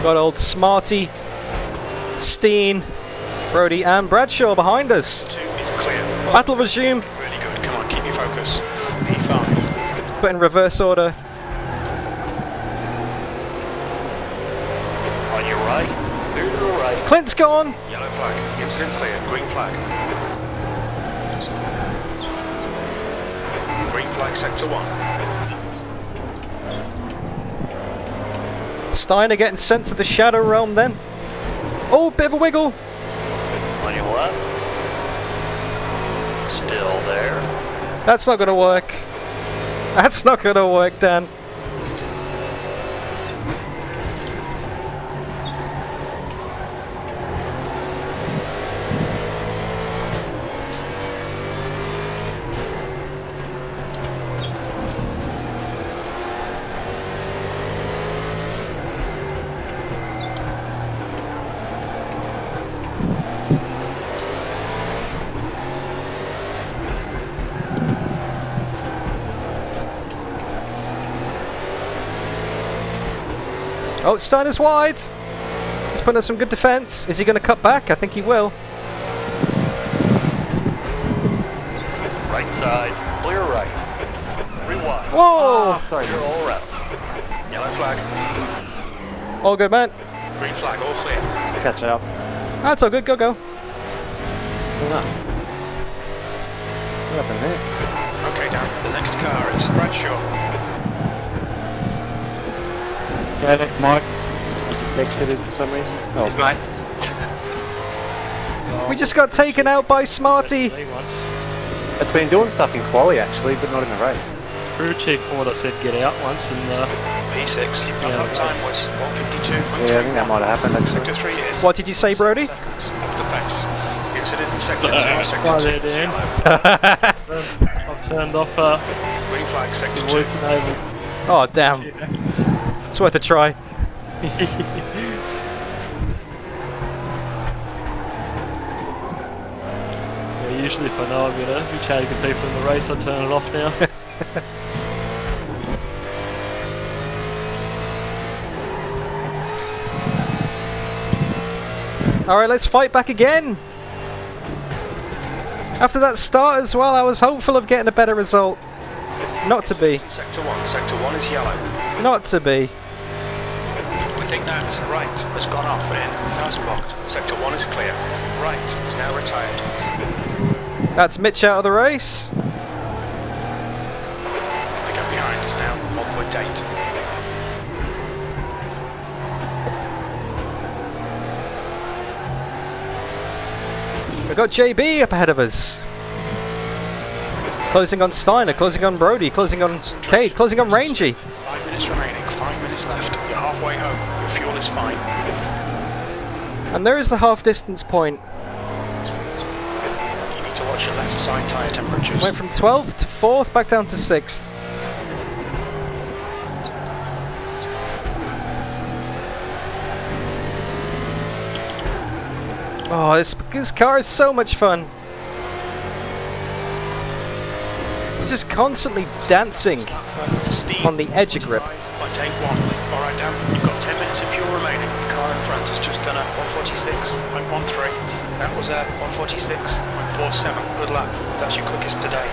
Got old Smarty, Steen, Brody, and Bradshaw behind us. 2 is clear. Battle resume. Really good. Come on, keep your focus. P5. Put in reverse order. On your right. Move to the right. Clint's gone. Yellow flag. Incident clear. Green flag. Green flag, sector 1. Steiner getting sent to the Shadow Realm then. Oh, bit of a wiggle. On your left. Still there. That's not going to work. That's not going to work, Dan. Oh, Steiner's wide. He's putting up some good defense. Is he going to cut back? I think he will. Right side, clear right. Rewind. Whoa! Oh, sorry. You're all right. Yellow flag. All good, man. Green flag, all clear. Catch up. That's all good. Go, go. What happened there? Okay, Dan. The next car is Bradshaw. Go left, Mike. I just exited for some reason. Oh, Right. We just got taken out by Smarty. it's been doing stuff in quali actually, but not in the race. Crew chief order said get out once and P6. Lap time was 152. Yeah, I think that might have happened actually. Sector 3 is What did you say, Brody? seconds off the pace. Exited in sector 2. Sector Hi 2 there, is Dan. yellow. I've turned off Green flag, sector 2. voice enabled. Oh, damn. It's worth a try. Yeah, usually if I know I'm going to be chatting to people in the race, I turn it off now. Alright, let's fight back again. After that start as well, I was hopeful of getting a better result. Not to be. Sector 1. Sector 1 is yellow. Not to be. We think that right has gone off and cars blocked. Sector 1 is clear. Right is now retired. That's Mitch out of the race. The gap behind is now 1.8. We've got JB up ahead of us. Closing on Steiner, closing on Brody, closing on Cade, closing on Rangy. 5 minutes remaining. 5 minutes left. You're halfway home. Your fuel is fine. And there is the half distance point. You need to watch your left side tyre temperatures. Went from 12th to 4th, back down to 6th. Oh, this car is so much fun. It's just constantly dancing on the edge of grip. By take 1. Alright, Dan. You've got 10 minutes of fuel remaining. The car in front has just done a 146.13. That was a 146.47. Good luck. That's your quickest today.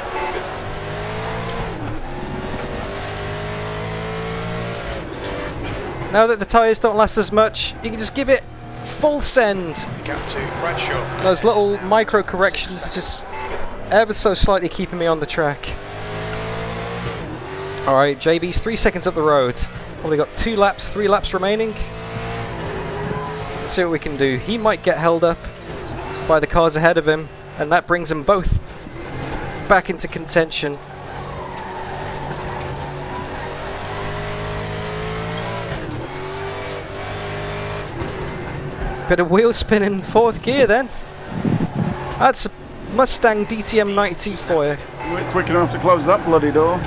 Now that the tyres don't last as much, you can just give it full send. Gap to Bradshaw. Those little micro corrections just ever so slightly keeping me on the track. Alright, JB's 3 seconds up the road. Only got 2 laps, 3 laps remaining. Let's see what we can do. He might get held up by the cars ahead of him, and that brings them both back into contention. Bit of wheel spin in 4th gear then. That's a Mustang DTM92 for you. We're quick enough to close that bloody door.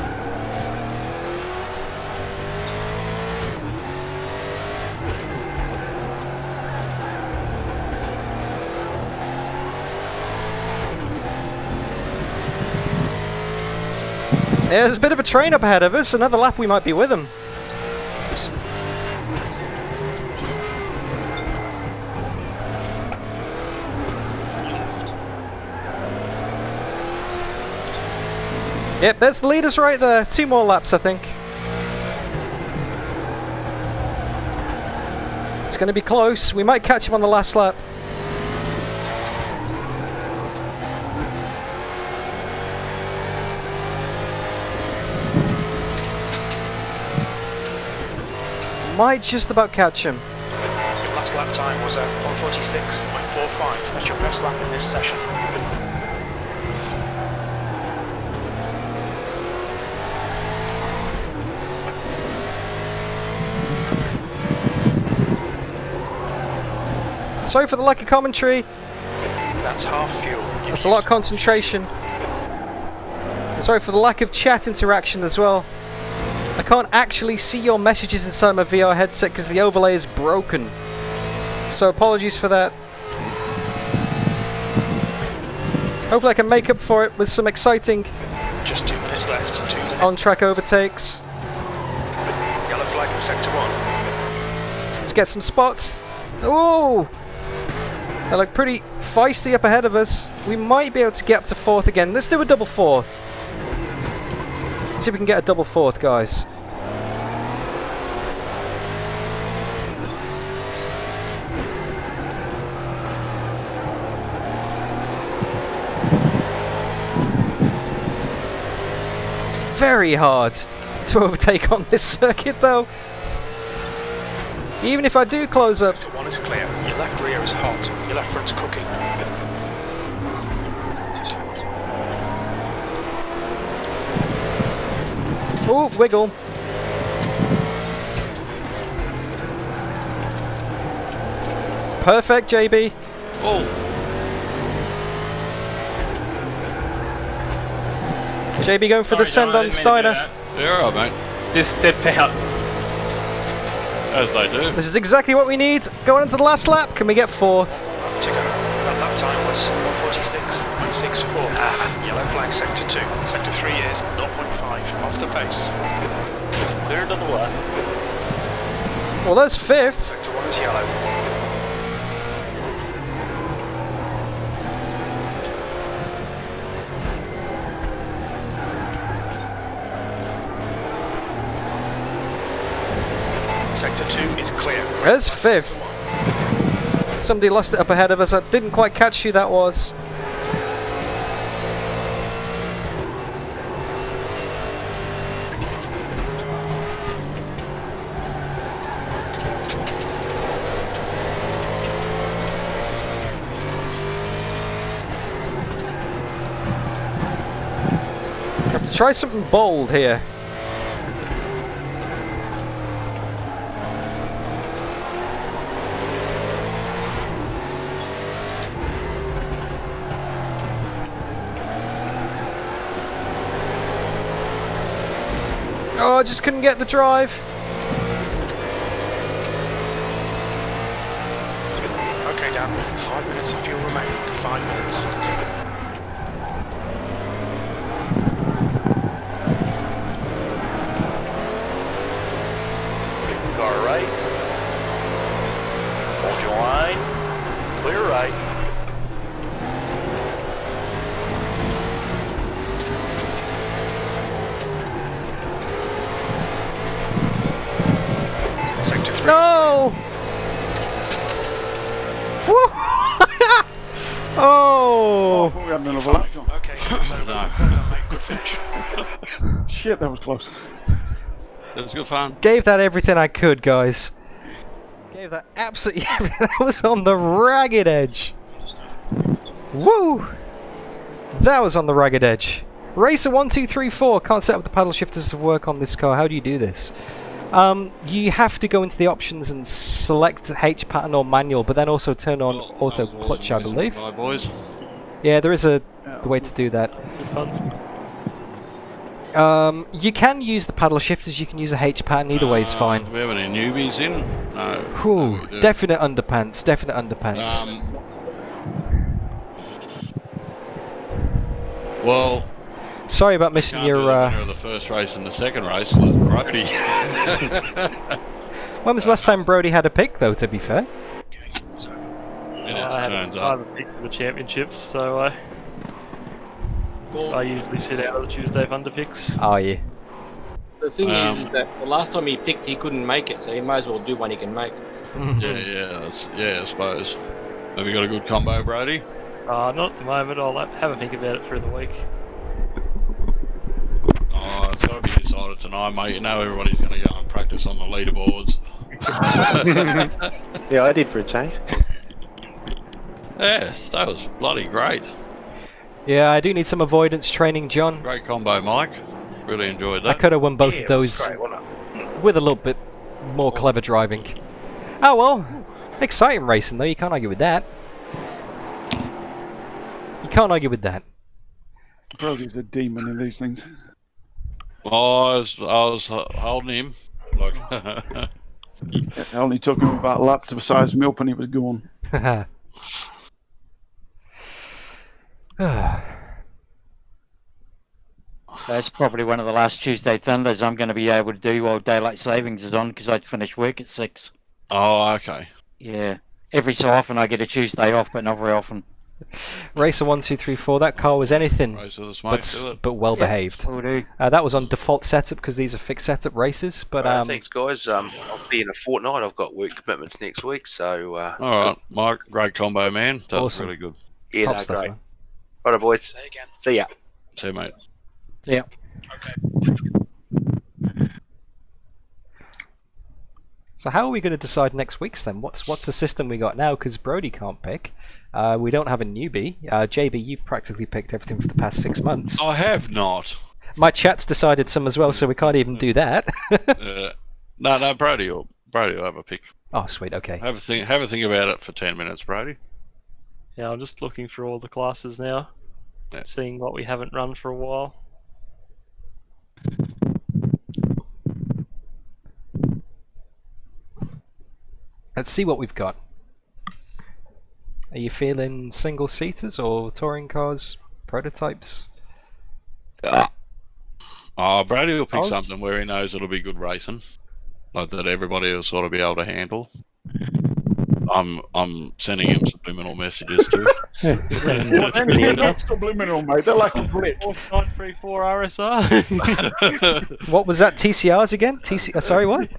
Yeah, there's a bit of a train up ahead of us. Another lap we might be with him. Yep, there's the leaders right there. 2 more laps, I think. It's going to be close. We might catch him on the last lap. Might just about catch him. Your last lap time was 1:46.45. That's your best lap in this session. Sorry for the lack of commentary. That's half fuel. That's a lot of concentration. And sorry for the lack of chat interaction as well. I can't actually see your messages inside my VR headset because the overlay is broken. So apologies for that. Hopefully I can make up for it with some exciting Just 2 minutes left. 2 minutes. on-track overtakes. Yellow flag in sector 1. Let's get some spots. Ooh! They look pretty feisty up ahead of us. We might be able to get up to 4th again. Let's do a double 4th. See if we can get a double 4th, guys. Very hard to overtake on this circuit, though. Even if I do close up. Sector 1 is clear. Your left rear is hot. Your left front's cooking. Ooh, wiggle. Perfect, JB. Oh. JB going for the send on Steiner. You're alright, mate. Just stepped out. As they do. This is exactly what we need. Going into the last lap. Can we get 4th? To go. That lap time was 1:46.64. Yellow flag sector 2. Sector 3 is 0.5 off the pace. Cleared on the left. Well, there's 5th. Sector 1 is yellow. Sector 2 is clear. There's 5th. Somebody lost it up ahead of us. I didn't quite catch who that was. Have to try something bold here. Oh, I just couldn't get the drive. Okay, Dan. 5 minutes of fuel remaining. 5 minutes. Car right. Hold your line. Clear right. Sector 3. No! Woo! Oh! We had another lap. Okay, so good finish. Shit, that was close. It was good fun. Gave that everything I could, guys. Gave that absolutely everything. That was on the ragged edge. Woo! That was on the ragged edge. Racer 1234 can't set up the paddle shifters to work on this car. How do you do this? You have to go into the options and select H pattern or manual, but then also turn on auto clutch, I believe. Boys. Yeah, there is a way to do that. Good fun. You can use the paddle shifters, you can use the H pattern, either way is fine. Do we have any newbies in? No. Whew, definite underpants, definite underpants. Well, sorry about missing your. The first race and the second race was Brody. When was the last time Brody had a pick, though? To be fair. I have a pick for the championships, so I usually sit out of the Tuesday Thunderfix. Oh yeah. The thing is that the last time he picked, he couldn't make it, so he might as well do one he can make. Yeah, I suppose. Have you got a good combo, Brody? Not at the moment. I'll have a think about it through the week. Oh, it's got to be decided tonight, mate. You know everybody's going to go and practice on the leaderboards. Yeah, I did for a change. Yes, that was bloody great. Yeah, I do need some avoidance training, John. Great combo, Mike. Really enjoyed that. I could have won both of those with a little bit more clever driving. Oh well, exciting racing though, you can't argue with that. You can't argue with that. Brody's a demon in these things. Oh, I was holding him. Like, It only took him about a lap to size me up and he was gone. That's probably one of the last Tuesday Thunders I'm going to be able to do while daylight savings is on because I'd finish work at 6. oh, okay. Yeah. Every so often I get a Tuesday off, but not very often. Racer 1234, that car was anything Racer the smoke, but well behaved. Will do. That was on default setup because these are fixed setup races. But thanks, guys. I'll be in a fortnight. I've got work commitments next week, so. All right, Mike. Great combo, man. That was Awesome. really good. Yeah, Top no, stuff, great. man. Righto, boys. See ya. See you, mate. Yeah. So how are we going to decide next week's then? What's the system we got now? Because Brody can't pick. We don't have a newbie. JB, you've practically picked everything for the past 6 months. I have not. My chat's decided some as well, so we can't even do that. No, Brody will have a pick. Oh, sweet. Okay. Have a think about it for 10 minutes, Brody. Yeah, I'm just looking through all the classes now, seeing what we haven't run for a while. Let's see what we've got. Are you feeling single seaters or touring cars, prototypes? Oh, Brady will pick something where he knows it'll be good racing, like that everybody will sort of be able to handle. I'm sending him subliminal messages too. They're not subliminal, mate. They're like a blip. 934 RSR. What was that? TCRs again? Sorry, what?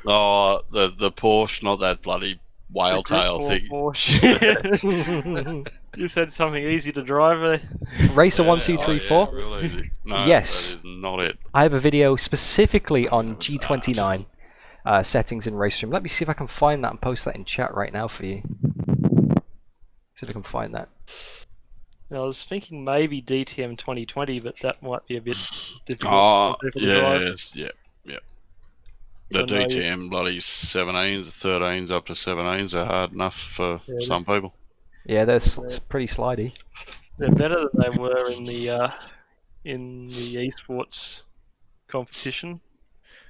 Oh, the Porsche, not that bloody whale tail thing. Porsche. You said something easy to drive there. Racer 1234. Real easy. No, yes. that is not it. I have a video specifically on G29 settings in RaceRoom. Let me see if I can find that and post that in chat right now for you. See if I can find that. I was thinking maybe DTM2020, but that might be a bit difficult. Oh, for people to drive. yes, yeah. The DTM bloody 17s, 13s up to 17s are hard enough for some people. Yeah, they're pretty slidey. They're better than they were in the esports competition.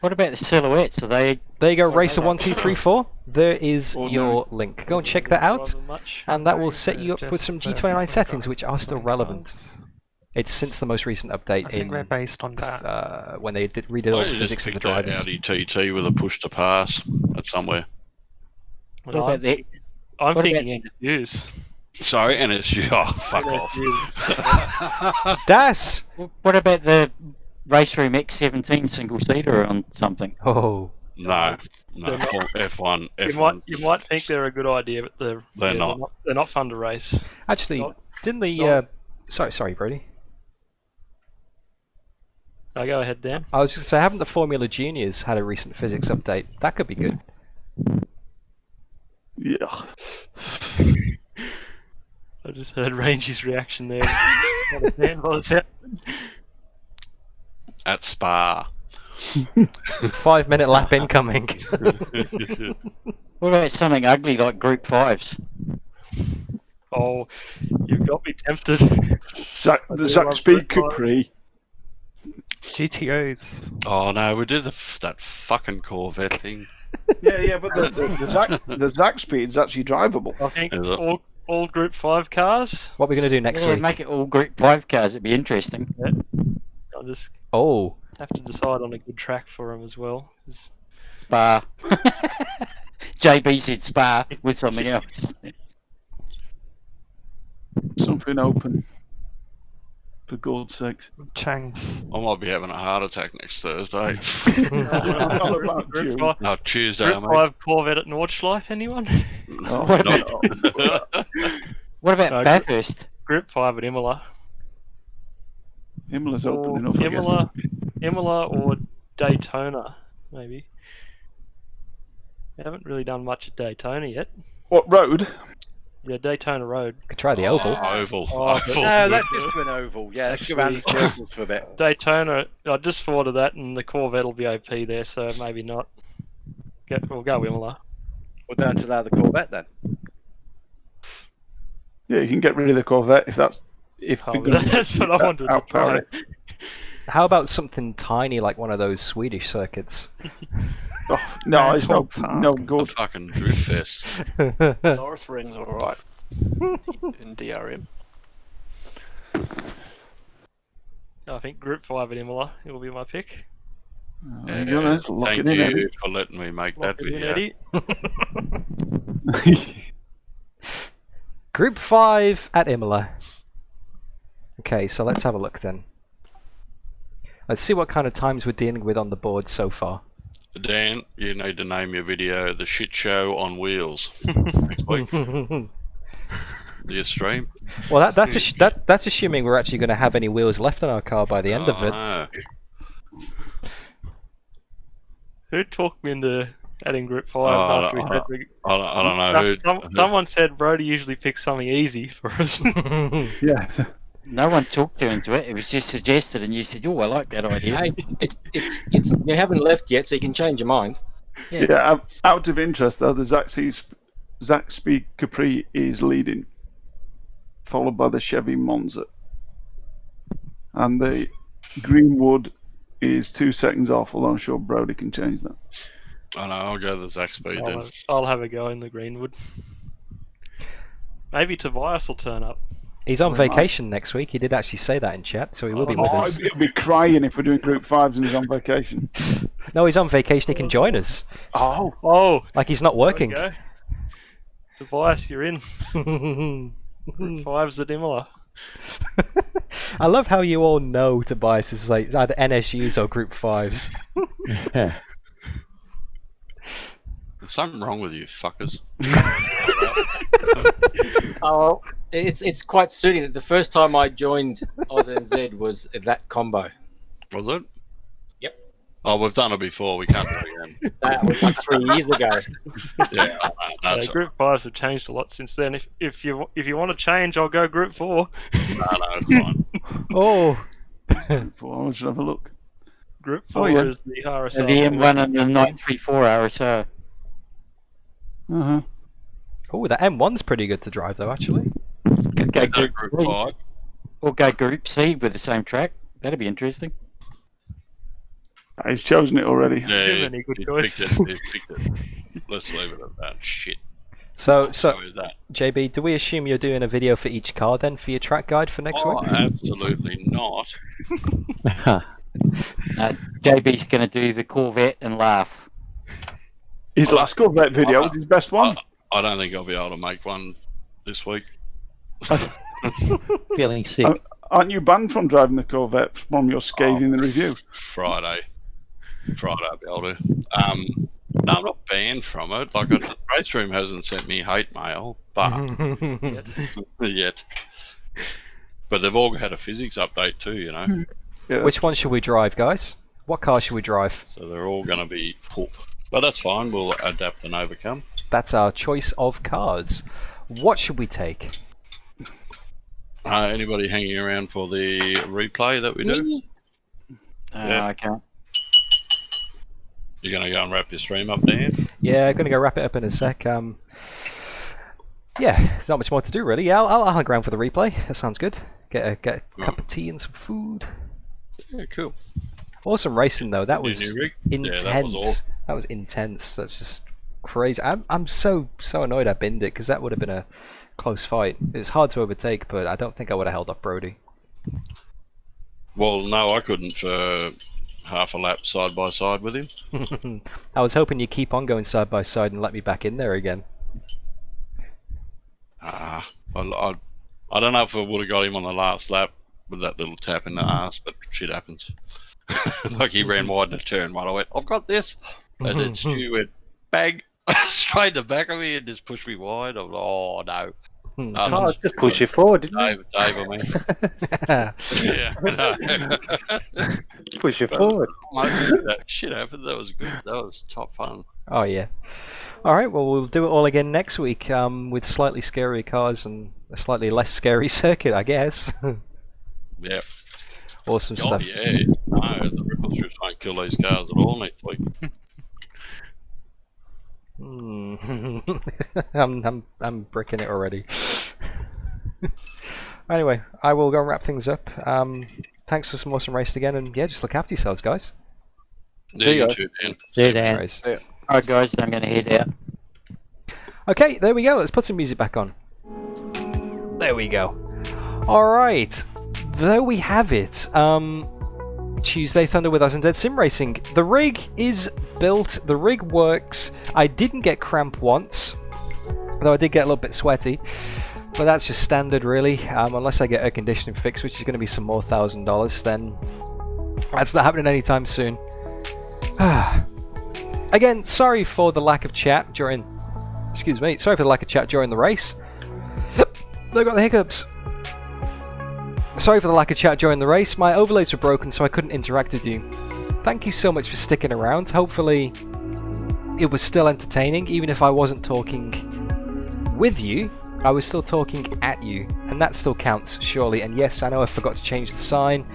What about the silhouettes? Are they? There you go, Racer 1234. There is your link. Go and check that out, and that will set you up with some G29 settings, which are still relevant. It's since the most recent update in we're based on that. when they redid all the physics of the drivers. Audi TT with a push to pass at somewhere. Well, I'm thinking NSUs. Sorry, NSU. Oh, fuck off. Das! What about the RaceRoom X17 single-seater on something? Oh. No. F1. You might think they're a good idea, but they're not. They're not fun to race. Actually, didn't the... Sorry, Brody. No, go ahead, Dan. I was going to say, haven't the Formula Juniors had a recent physics update? That could be good. Yeah. I just heard Rangy's reaction there. At Spa. 5 minute lap incoming. What about something ugly like Group 5s? Oh, you've got me tempted. The Zack Speed Capri. GTOs. Oh no, we did that fucking Corvette thing. Yeah, but the Zack Speed's actually drivable. I think all Group 5 cars. What are we going to do next week? Make it all Group 5 cars. It'd be interesting. Yeah. I'll just have to decide on a good track for them as well. Spa. JB said Spa with something else. Something open. For God's sake. Chang. I might be having a heart attack next Thursday. No, Tuesday. Group 5 Corvette at Nordschleife, anyone? What about Bathurst? Group 5 at Imola. Imola's open enough. Imola or Daytona, maybe. We haven't really done much at Daytona yet. What road? Yeah, Daytona Road. Could try the oval. Oval. Oh, Oval. No, let's just do an oval. Yeah, let's go around the circles for a bit. Daytona, I just thought of that, and the Corvette will be OP there, so maybe not. We'll go Imola. We'll down to the Corvette then. Yeah, you can get rid of the Corvette if that's That's what I wanted to try. How about something tiny like one of those Swedish circuits? Oh, no, it's no good. A fucking drift fest. Norris Ring's alright. In DRM. I think Group 5 at Imola will be my pick. Thank you for letting me make that video. Group 5 at Imola. Okay, so let's have a look then. Let's see what kind of times we're dealing with on the board so far. Dan, you need to name your video "The Shit Show on Wheels" next week. The stream. Well, that's assuming we're actually going to have any wheels left on our car by the end of it. No. Who talked me into adding Group 5? I don't know. Someone said Brody usually picks something easy for us. Yeah. No one talked you into it. It was just suggested, and you said, "Oh, I like that idea." Hey, it's you haven't left yet, so you can change your mind. Yeah. Out of interest, though, the Zac Speed Capri is leading, followed by the Chevy Monza, and the Greenwood is 2 seconds off. Although I'm sure Brody can change that. I know. I'll go the Zac Speed then. I'll have a go in the Greenwood. Maybe Tobias will turn up. He's on vacation next week. He did actually say that in chat, so he will be with us. He'll be crying if we're doing Group 5s and he's on vacation. No, he's on vacation. He can join us. Oh. Like he's not working. Tobias, you're in. Group 5s at Imola. I love how you all know Tobias is like either NSUs or Group 5s. There's something wrong with you, fuckers. Oh, it's quite suiting that the first time I joined AUSNZ was that combo. Was it? Yep. Oh, we've done it before. We can't do it again. That was like 3 years ago. Yeah, that's Group 5s have changed a lot since then. If you want to change, I'll go Group 4. No, it's fine. Oh. Group 4, I should have a look. Group 4 is the RSR. The M1 and the 934 RSR. Uh-huh. Oh, the M1's pretty good to drive though, actually. Could go Group Group 5. Or go Group C with the same track. That'd be interesting. He's chosen it already. Yeah, Any good he choice. picked it. Let's leave it at that. Shit. So with that. JB, do we assume you're doing a video for each car then for your track guide for next week? Absolutely not. JB's going to do the Corvette and laugh. His last Corvette video was his best one. I don't think I'll be able to make one this week. Feeling sick. Aren't you banned from driving the Corvette from your scathing the review? Friday I'll be able to. No, I'm not banned from it. Like, RaceRoom hasn't sent me hate mail, but yet. But they've all had a physics update too, you know. Yeah. Which one should we drive, guys? What car should we drive? So they're all going to be poop. But that's fine. We'll adapt and overcome. That's our choice of cars. What should we take? Anybody hanging around for the replay that we do? Yeah. I can't. You're going to go and wrap your stream up, Dan? Yeah, I'm going to go wrap it up in a sec. Yeah, there's not much more to do really. Yeah, I'll hang around for the replay. That sounds good. Get a cup of tea and some food. Yeah, cool. Awesome racing though. That was intense. Yeah, that was awesome. That was intense. That's just crazy. I'm so annoyed I binned it because that would have been a close fight. It's hard to overtake, but I don't think I would have held up Brody. Well, no, I couldn't for half a lap side by side with him. I was hoping you keep on going side by side and let me back in there again. I don't know if I would have got him on the last lap with that little tap in the ass, but shit happens. Like he ran wide in a turn one. I went, I've got this. And then Stu went, bang, straight in the back of me and just pushed me wide. I'm like, oh no. Just push you forward, didn't you? Dave, I mean. Yeah. Push you forward. That shit happened. That was good. That was top fun. Oh yeah. All right. Well, we'll do it all again next week with slightly scarier cars and a slightly less scary circuit, I guess. Yeah. Awesome stuff. Yeah. No, the ripples just won't kill these cars at all next week. I'm bricking it already. Anyway, I will go and wrap things up. Thanks for some awesome race again, and yeah, just look after yourselves, guys. Yeah, you too, Dan. See you, Dan. Alright, guys, I'm going to head out. Okay, there we go. Let's put some music back on. There we go. Alright, there we have it. Tuesday Thunder with AUSNZ SimRacing. The rig is built, the rig works. I didn't get cramp once, though I did get a little bit sweaty. But that's just standard, really. Unless I get air conditioning fixed, which is going to be some more $1,000, then that's not happening anytime soon. Again, sorry for the lack of chat during... Excuse me. Sorry for the lack of chat during the race. I got the hiccups. Sorry for the lack of chat during the race. My overlays were broken, so I couldn't interact with you. Thank you so much for sticking around. Hopefully, it was still entertaining, even if I wasn't talking with you. I was still talking at you, and that still counts, surely. And yes, I know I forgot to change the sign,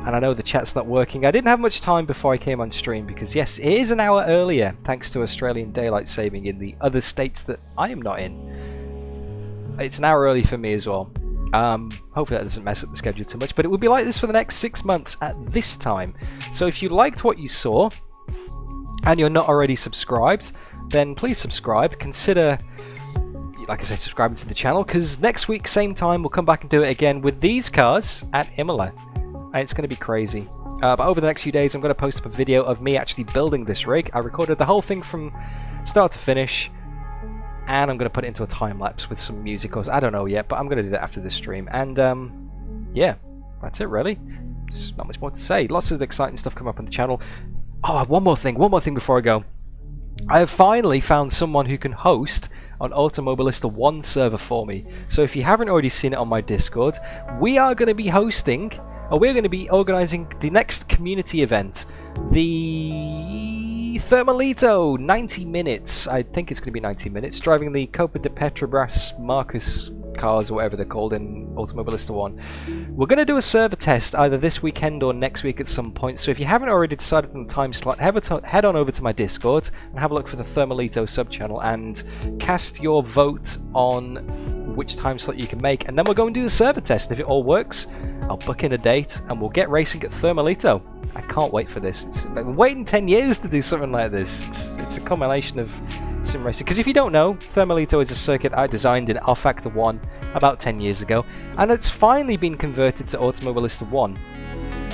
and I know the chat's not working. I didn't have much time before I came on stream, because yes, it is an hour earlier, thanks to Australian daylight saving in the other states that I am not in. It's an hour early for me as well. Hopefully that doesn't mess up the schedule too much, but it will be like this for the next 6 months at this time. So if you liked what you saw, and you're not already subscribed, then please subscribe. Consider... like I said, subscribing to the channel, because next week, same time, we'll come back and do it again with these cars at Imola. And it's going to be crazy. But over the next few days, I'm going to post up a video of me actually building this rig. I recorded the whole thing from start to finish, and I'm going to put it into a time-lapse with some music, or I don't know yet, but I'm going to do that after this stream. And, yeah, that's it, really. There's not much more to say. Lots of exciting stuff coming up on the channel. Oh, one more thing before I go. I have finally found someone who can host on Automobilista 1 server for me. So if you haven't already seen it on my Discord, we are going to be hosting, or we're going to be organising the next community event. The Thermalito 90 minutes. I think it's going to be 90 minutes. Driving the Copa de Petrobras Marcus cars, or whatever they're called in Automobilista 1. We're going to do a server test either this weekend or next week at some point, so if you haven't already decided on the time slot, head on over to my Discord and have a look for the Thermalito sub-channel and cast your vote on which time slot you can make, and then we'll go and do the server test. If it all works, I'll book in a date and we'll get racing at Thermalito. I can't wait for this. I've been waiting 10 years to do something like this. It's a combination of sim racing. Because if you don't know, Thermalito is a circuit I designed in R-Factor 1 about 10 years ago, and it's finally been converted to Automobilista 1.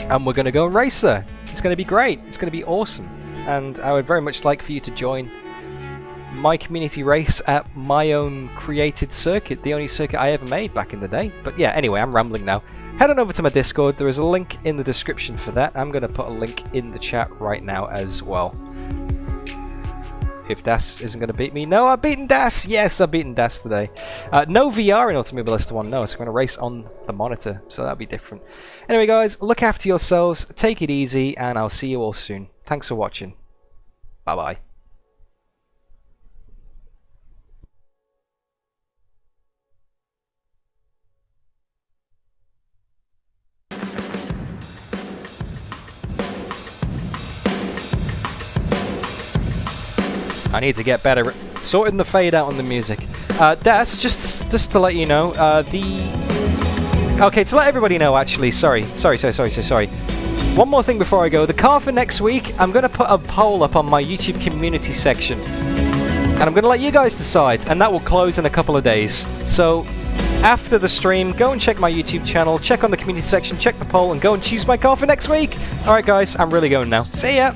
And we're going to go and race there. It's going to be great. It's going to be awesome. And I would very much like for you to join my community race at my own created circuit, the only circuit I ever made back in the day. But yeah, anyway, I'm rambling now. Head on over to my Discord. There is a link in the description for that. I'm going to put a link in the chat right now as well. If Das isn't going to beat me. No, I've beaten Das! Yes, I've beaten Das today. No VR in Automobilista 1, no. So I'm going to race on the monitor, so that'll be different. Anyway, guys, look after yourselves. Take it easy, and I'll see you all soon. Thanks for watching. Bye-bye. I need to get better at sorting the fade out on the music. Das, just to let you know, okay, to let everybody know, actually, sorry. One more thing before I go. The car for next week, I'm going to put a poll up on my YouTube community section. And I'm going to let you guys decide, and that will close in a couple of days. So, after the stream, go and check my YouTube channel, check on the community section, check the poll, and go and choose my car for next week. Alright guys, I'm really going now. See ya!